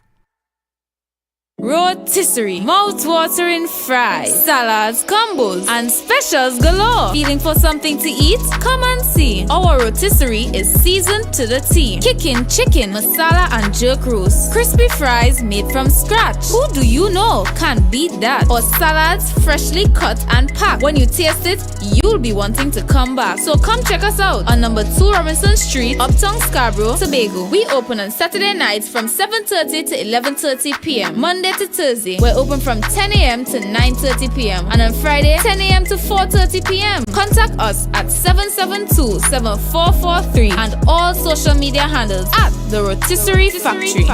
Rotisserie, mouth-watering fries, salads, combos, and specials galore. Feeling for something to eat? Come and see. Our rotisserie is seasoned to the T. Kicking chicken, masala, and jerk roast. Crispy fries made from scratch. Who do you know can beat that? Or salads freshly cut and packed. When you taste it, you'll be wanting to come back. So come check us out on number 2 Robinson Street, Uptown Scarborough, Tobago. We open on Saturday nights from 7:30 to 11:30 p.m. Monday to Thursday, we're open from 10 a.m. to 9:30 p.m. and on Friday, 10 a.m. to 4:30 p.m. Contact us at 772-7443 and all social media handles at The Rotisserie Factory.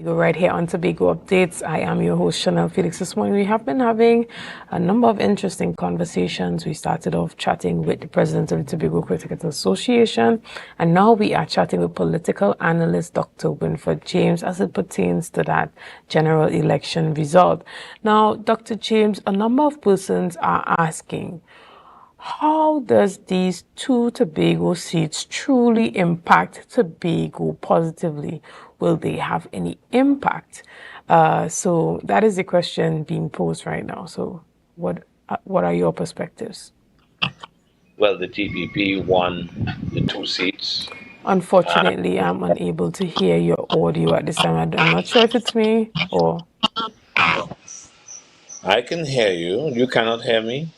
Go right here on Tobago Updates. I am your host, Chanel Felix. This morning we have been having a number of interesting conversations. We started off chatting with the president of the Tobago Cricket Association, and now we are chatting with political analyst Dr. Winfred James as it pertains to that general election result. Now, Dr. James, a number of persons are asking, how does these 2 Tobago seats truly impact Tobago positively? Will they have any impact? So that is the question being posed right now. So what are your perspectives? Well, the TPP won the 2 seats. Unfortunately, I'm unable to hear your audio at this time. I'm not sure if it's me or... I can hear you. You cannot hear me?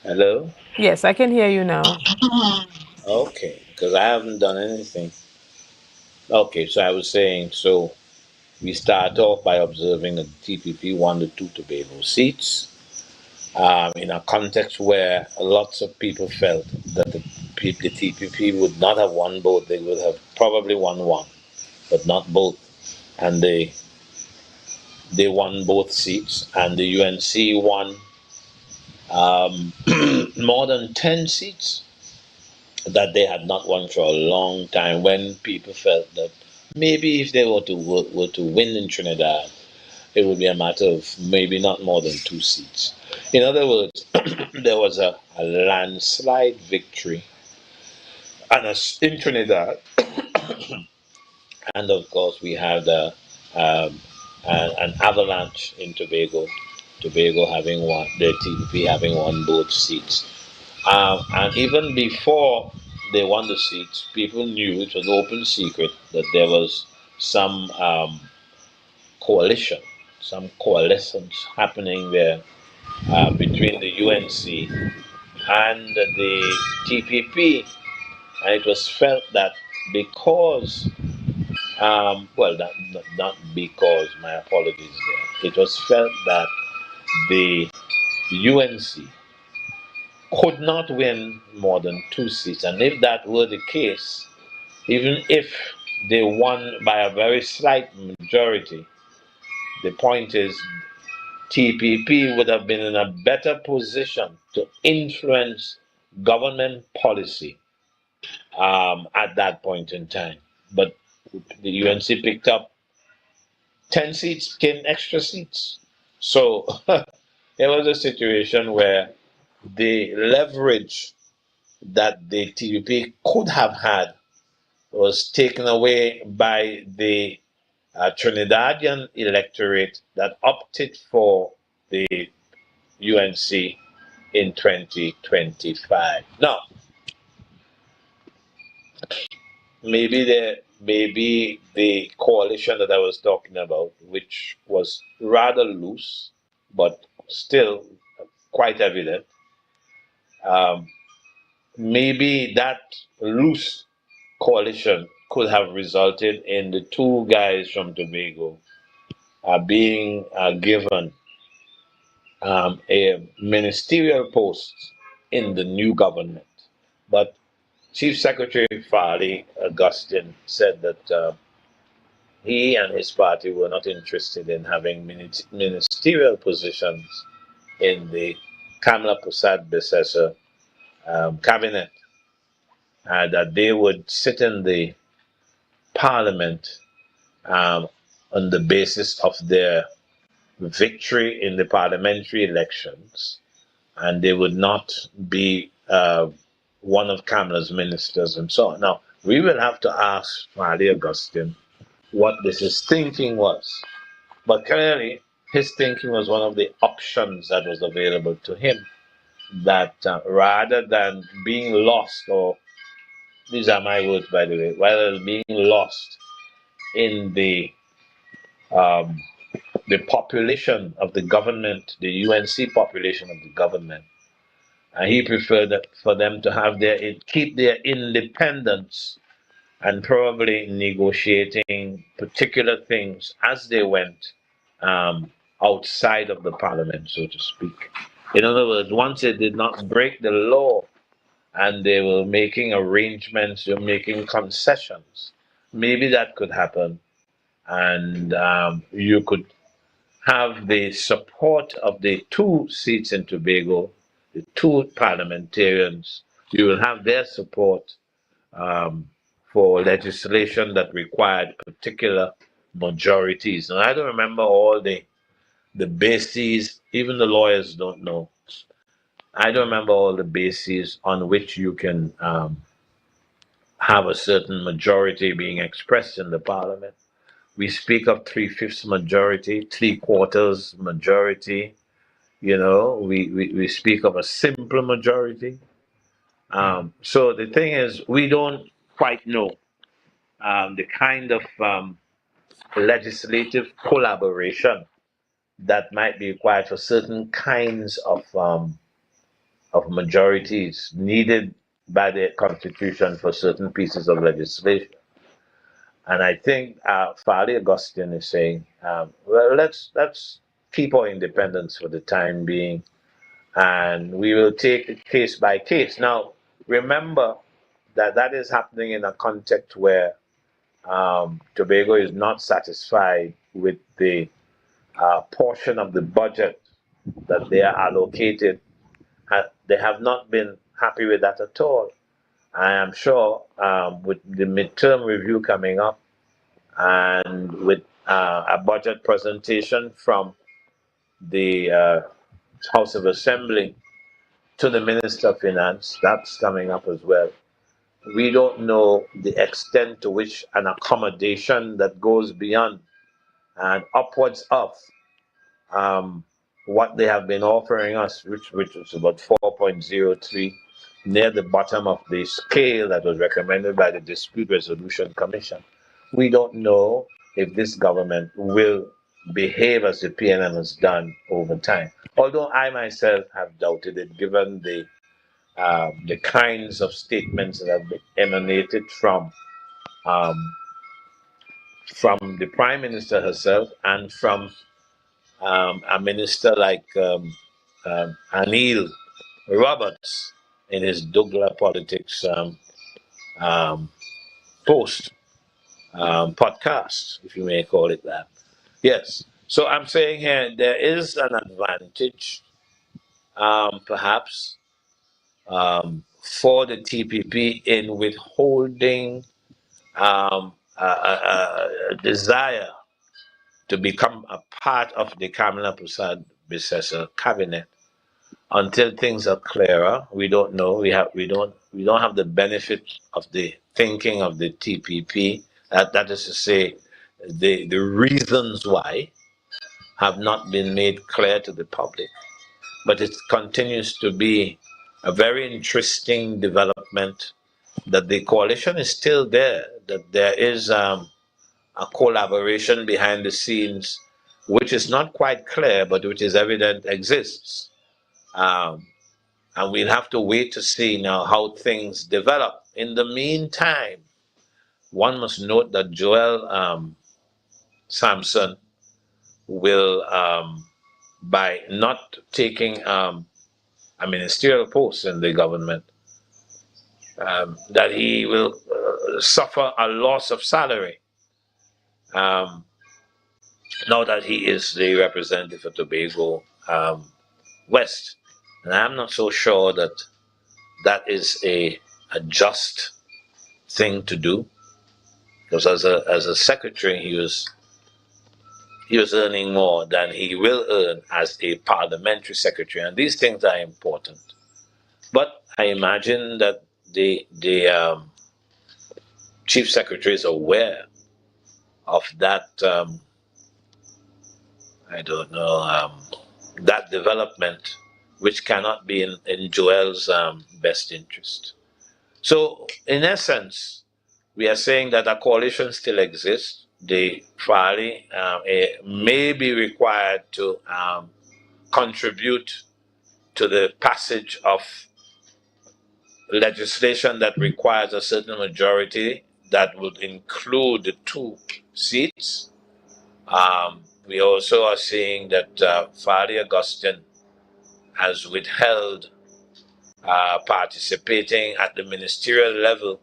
Hello? Yes, I can hear you now. Okay, because I haven't done anything. Okay, so I was saying, so we start off by observing that the TPP won the 2 Tobago seats in a context where lots of people felt that the TPP would not have won both. They would have probably won one, but not both. And they won both seats, and the UNC won more than 10 seats that they had not won for a long time, when people felt that maybe if they were to win in Trinidad, it would be a matter of maybe not more than 2 seats. In other words, there was a landslide victory in Trinidad, and of course we had an avalanche in Tobago. Tobago having won, the TPP having won both seats. And even before they won the seats, people knew, it was open secret, that there was some coalition, some coalescence happening there between the UNC and the TPP. And it was felt that because, not because, my apologies there, it was felt that the UNC could not win more than 2 seats. And if that were the case, even if they won by a very slight majority, the point is TPP would have been in a better position to influence government policy at that point in time. But the UNC picked up 10 seats, 10 extra seats. So it was a situation where the leverage that the TPP could have had was taken away by the Trinidadian electorate that opted for the UNC in 2025. Now, maybe maybe the coalition that I was talking about, which was rather loose, but still quite evident, maybe that loose coalition could have resulted in the two guys from Tobago being given a ministerial post in the new government. But Chief Secretary Farley Augustine said that he and his party were not interested in having ministerial positions in the Kamla Prasad Bissessar cabinet, that they would sit in the parliament on the basis of their victory in the parliamentary elections, and they would not be one of Kamla's ministers and so on. Now, we will have to ask Farley Augustine what his thinking was. But clearly, his thinking was one of the options that was available to him, that rather than being lost, or these are my words, by the way, rather than being lost in the population of the government, the UNC population of the government, he preferred that for them to keep their independence and probably negotiating particular things as they went outside of the parliament, so to speak. In other words, once they did not break the law and they were making arrangements, they were making concessions, maybe that could happen, and you could have the support of the two seats in Tobago, the two parliamentarians. You will have their support for legislation that required particular majorities. And I don't remember all the bases, even the lawyers don't know. I don't remember all the bases on which you can have a certain majority being expressed in the parliament. We speak of 3/5 majority, 3/4 majority. We speak of a simple majority. So the thing is, we don't quite know the kind of legislative collaboration that might be required for certain kinds of majorities needed by the Constitution for certain pieces of legislation. And I think Farley Augustine is saying, well, let's keep our independence for the time being, and we will take it case by case. Now, remember that is happening in a context where Tobago is not satisfied with the portion of the budget that they are allocated. They have not been happy with that at all. I am sure with the midterm review coming up and with a budget presentation from the House of Assembly to the Minister of Finance, that's coming up as well. We don't know the extent to which an accommodation that goes beyond and upwards of what they have been offering us, which is about 4.03, near the bottom of the scale that was recommended by the Dispute Resolution Commission. We don't know if this government will behave as the PNM has done over time. Although I myself have doubted it, given the kinds of statements that have emanated from the Prime Minister herself and from a minister like Anil Roberts in his Douglas Politics podcast, if you may call it that. Yes. So I'm saying here there is an advantage, perhaps, for the TPP in withholding a desire to become a part of the Kamla Prasad Bissessar cabinet until things are clearer. We don't know. We don't have the benefit of the thinking of the TPP. That is to say, the reasons why have not been made clear to the public. But it continues to be a very interesting development that the coalition is still there, that there is a collaboration behind the scenes, which is not quite clear, but which is evident exists. And we'll have to wait to see now how things develop. In the meantime, one must note that Joel Sampson will, by not taking a ministerial post in the government, that he will suffer a loss of salary now that he is the representative for Tobago West. And I'm not so sure that that is a just thing to do, because as a secretary he was earning more than he will earn as a parliamentary secretary, and these things are important. But I imagine that the chief secretary is aware of that. I don't know, that development, which cannot be in Joel's best interest. So, in essence, we are saying that a coalition still exists. The Fali may be required to contribute to the passage of legislation that requires a certain majority that would include the 2 seats. We also are seeing that Fali Augustine has withheld participating at the ministerial level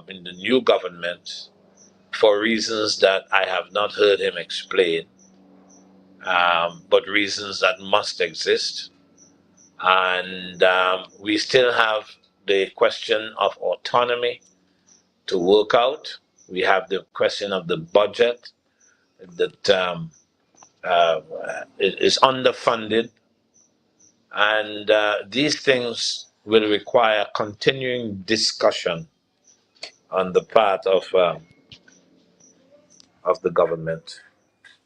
in the new government for reasons that I have not heard him explain, but reasons that must exist. And we still have the question of autonomy to work out. We have the question of the budget that is underfunded. And these things will require continuing discussion on the part of the government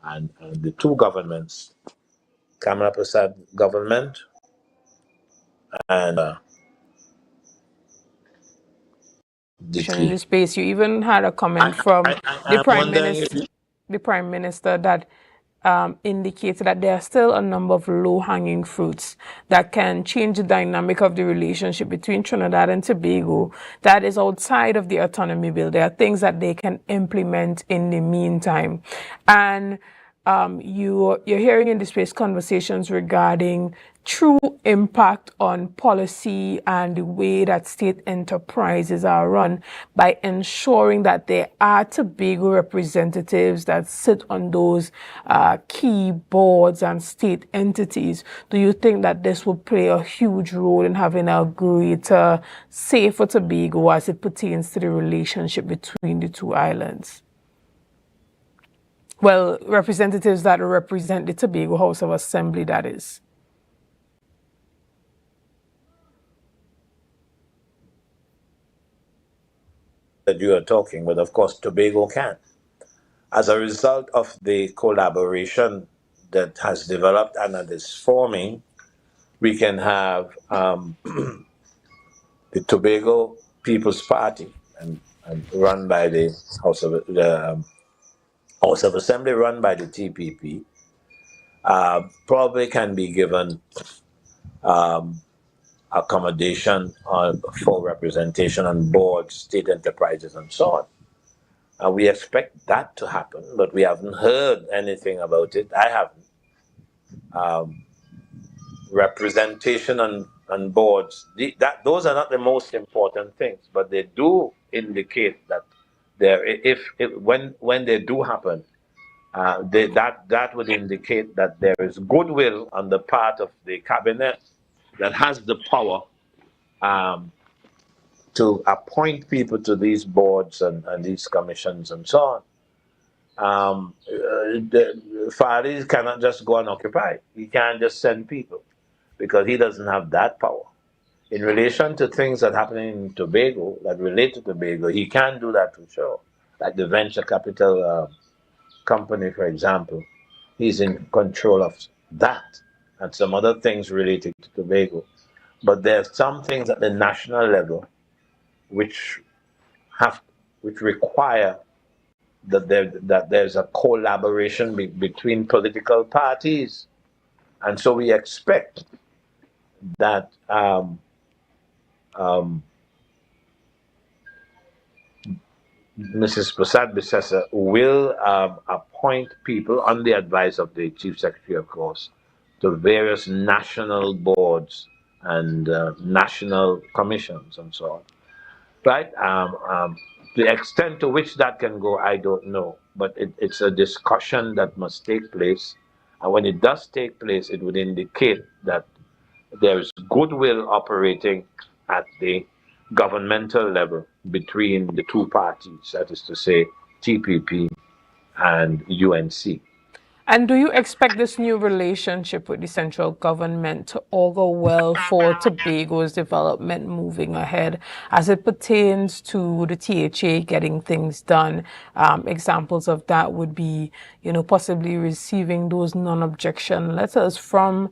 and the 2 governments, Kamala Prasad government and in this space. You even had a comment from the Prime Minister that indicated that there are still a number of low-hanging fruits that can change the dynamic of the relationship between Trinidad and Tobago that is outside of the autonomy bill. There are things that they can implement in the meantime. And you're hearing in this space conversations regarding true impact on policy and the way that state enterprises are run by ensuring that there are Tobago representatives that sit on those key boards and state entities. Do you think that this will play a huge role in having a greater say for Tobago as it pertains to the relationship between the 2 islands? Well, representatives that represent the Tobago House of Assembly, that is. That you are talking, but of course Tobago can. As a result of the collaboration that has developed and that is forming, we can have the Tobago People's Party and run by the House of Assembly, run by the TPP, probably can be given accommodation for representation on boards, state enterprises, and so on. We expect that to happen, but we haven't heard anything about it. I haven't. Representation on boards, those are not the most important things, but they do indicate that when they do happen, that would indicate that there is goodwill on the part of the cabinet that has the power to appoint people to these boards and these commissions and so on. Faris cannot just go and occupy. He can't just send people because he doesn't have that power. In relation to things that happen in Tobago, that relate to Tobago, he can do that for sure. Like the venture capital company, for example, he's in control of that and some other things related to Tobago. But there are some things at the national level which require that there's a collaboration between political parties, and so we expect that Mrs. Prasad Bisesa will appoint people on the advice of the Chief Secretary, of course, to various national boards and national commissions and so on. Right? The extent to which that can go, I don't know. But it's a discussion that must take place. And when it does take place, it would indicate that there is goodwill operating at the governmental level between the two parties, that is to say, TPP and UNC. And do you expect this new relationship with the central government to augur well for Tobago's development moving ahead as it pertains to the THA getting things done? Examples of that would be, possibly receiving those non-objection letters from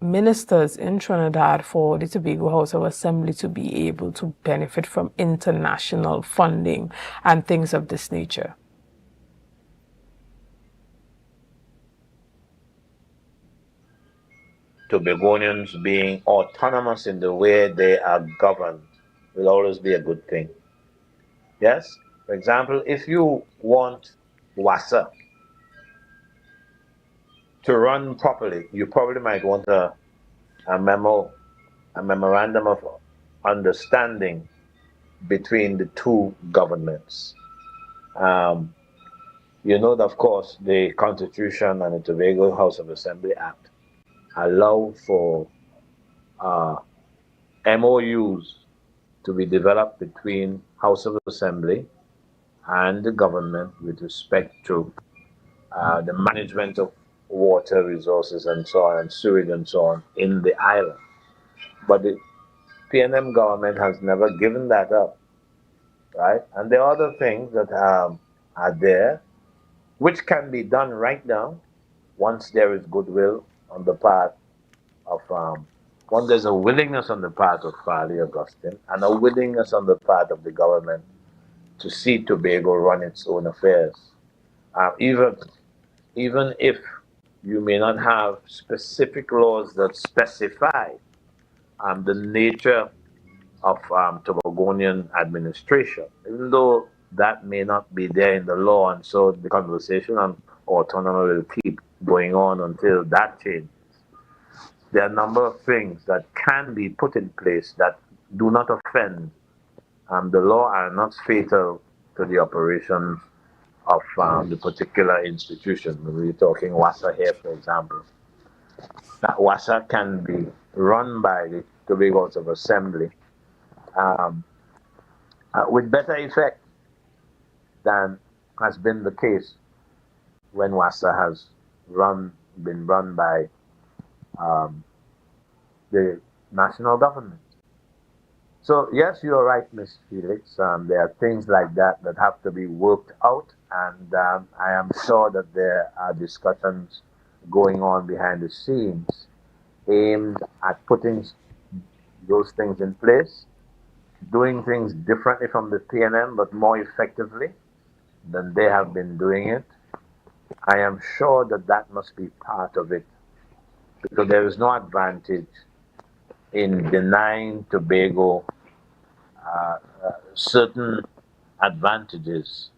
ministers in Trinidad for the Tobago House of Assembly to be able to benefit from international funding and things of this nature. Tobagonians being autonomous in the way they are governed will always be a good thing. Yes? For example, if you want WASA to run properly, you probably might want a memorandum of understanding between the two governments. You know that, of course, the Constitution and the Tobago House of Assembly Act allow for MOUs to be developed between House of Assembly and the government with respect to the management of water resources and so on, and sewage and so on in the island. But the PNM government has never given that up, right? And there are other things that are there which can be done right now once there is goodwill on the part of, once there's a willingness on the part of Farley Augustine and a willingness on the part of the government to see Tobago run its own affairs. Even if you may not have specific laws that specify the nature of Tobagonian administration, even though that may not be there in the law, and so the conversation on autonomy will keep going on until that changes. There are a number of things that can be put in place that do not offend the law and are not fatal to the operations of the particular institution. We're talking WASA here, for example. That WASA can be run by the Tobago House of Assembly with better effect than has been the case when WASA has been run by the national government. So yes, you're right, Ms. Felix. There are things like that that have to be worked out, and I am sure that there are discussions going on behind the scenes aimed at putting those things in place, doing things differently from the PNM, but more effectively than they have been doing it. I am sure that that must be part of it, because there is no advantage in denying Tobago certain advantages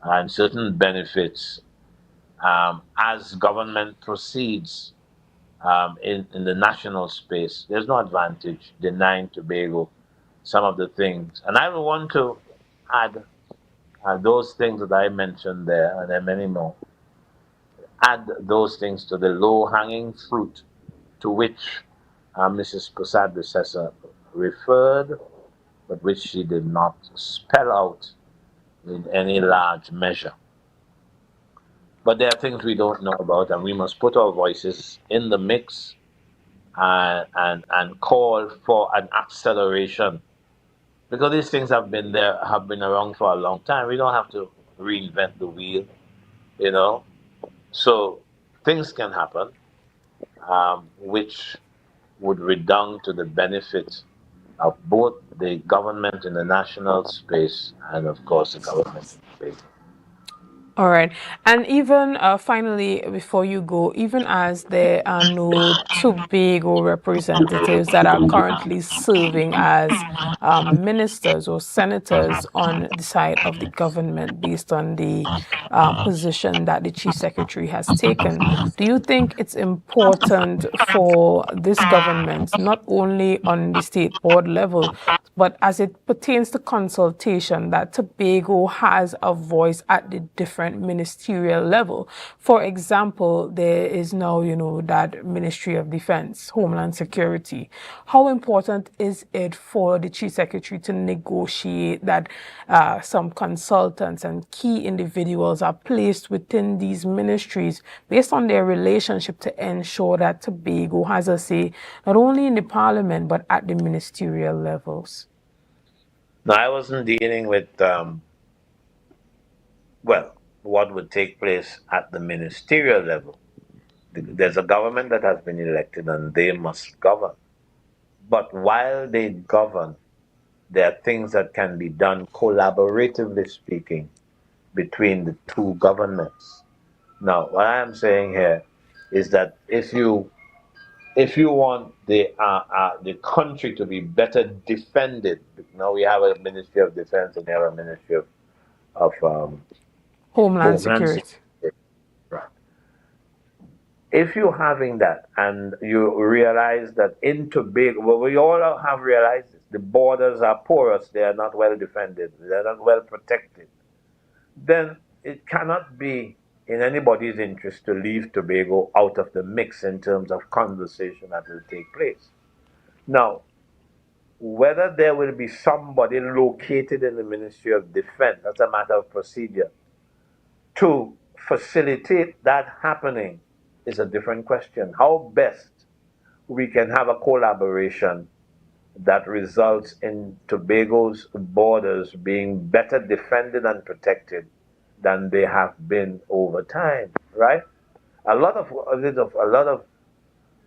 and certain benefits as government proceeds in the national space. There's no advantage denying Tobago some of the things. And I will want to add those things that I mentioned there, and there are many more. Add those things to the low-hanging fruit to which Mrs. Prasad Bisesa referred, but which she did not spell out in any large measure. But there are things we don't know about, and we must put our voices in the mix and call for an acceleration, because these things have been there, have been around for a long time. We don't have to reinvent the wheel, you know. So things can happen which would redound to the benefit of both the government in the national space and, of course, the government in Tobago. All right. And even finally, before you go, even as there are no Tobago representatives that are currently serving as ministers or senators on the side of the government based on the position that the chief secretary has taken, do you think it's important for this government, not only on the state board level, but as it pertains to consultation, that Tobago has a voice at the different ministerial level? For example, there is now, that Ministry of Defense, Homeland Security. How important is it for the Chief Secretary to negotiate that some consultants and key individuals are placed within these ministries based on their relationship to ensure that Tobago has a say not only in the parliament but at the ministerial levels? No, I wasn't dealing with, what would take place at the ministerial level. There's a government that has been elected and they must govern. But while they govern, there are things that can be done collaboratively speaking between the two governments. Now, what I am saying here is that if you want the country to be better defended, now we have a Ministry of Defense and we have a Ministry of Homeland Security. Right. If you're having that and you realize that in Tobago, we all have realized this, the borders are porous, they are not well defended, they are not well protected, then it cannot be in anybody's interest to leave Tobago out of the mix in terms of conversation that will take place. Now, whether there will be somebody located in the Ministry of Defense, that's a matter of procedure, to facilitate that happening is a different question. How best we can have a collaboration that results in Tobago's borders being better defended and protected than they have been over time, right? A lot of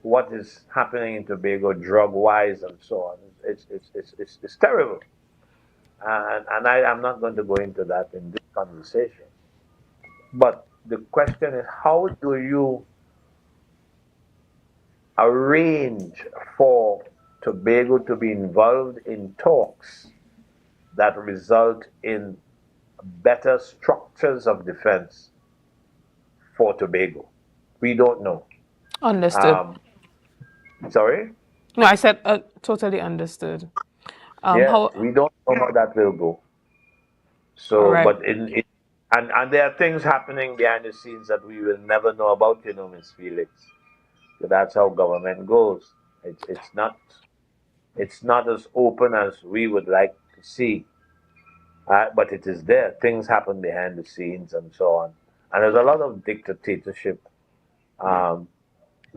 what is happening in Tobago, drug-wise and so on, it's terrible. And I'm not going to go into that in this conversation. But the question is, how do you arrange for Tobago to be involved in talks that result in better structures of defense for Tobago? We don't know. Understood. Sorry? No, I said totally understood. We don't know how that will go. So, right. But and there are things happening behind the scenes that we will never know about, Ms. Felix. So that's how government goes. It's not as open as we would like to see, but it is there. Things happen behind the scenes and so on. And there's a lot of dictatorship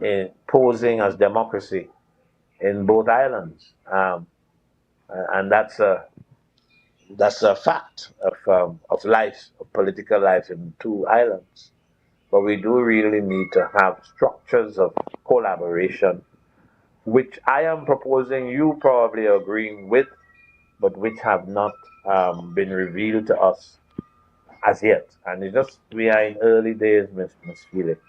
in posing as democracy in both islands, and that's a fact of life, of political life in two islands. But we do really need to have structures of collaboration, which I am proposing, you probably agreeing with, but which have not been revealed to us as yet. And we are in early days, Miss Felix.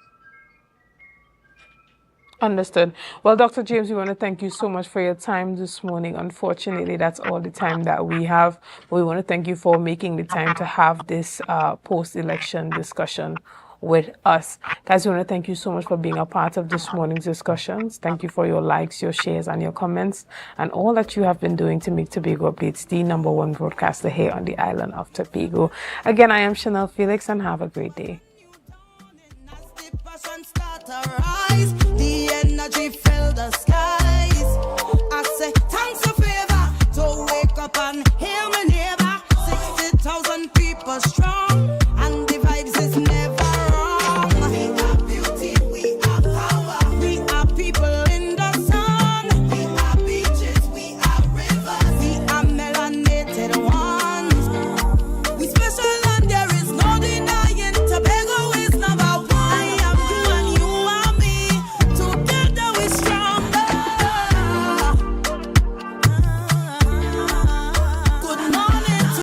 Understood. Well, Dr. James, we want to thank you so much for your time this morning. Unfortunately, that's all the time that we have. We want to thank you for making the time to have this post-election discussion with us. Guys, we want to thank you so much for being a part of this morning's discussions. Thank you for your likes, your shares, and your comments, and all that you have been doing to make Tobago Updates the #1 broadcaster here on the island of Tobago. Again, I am Chanel Felix, and have a great day. The energy filled the sky.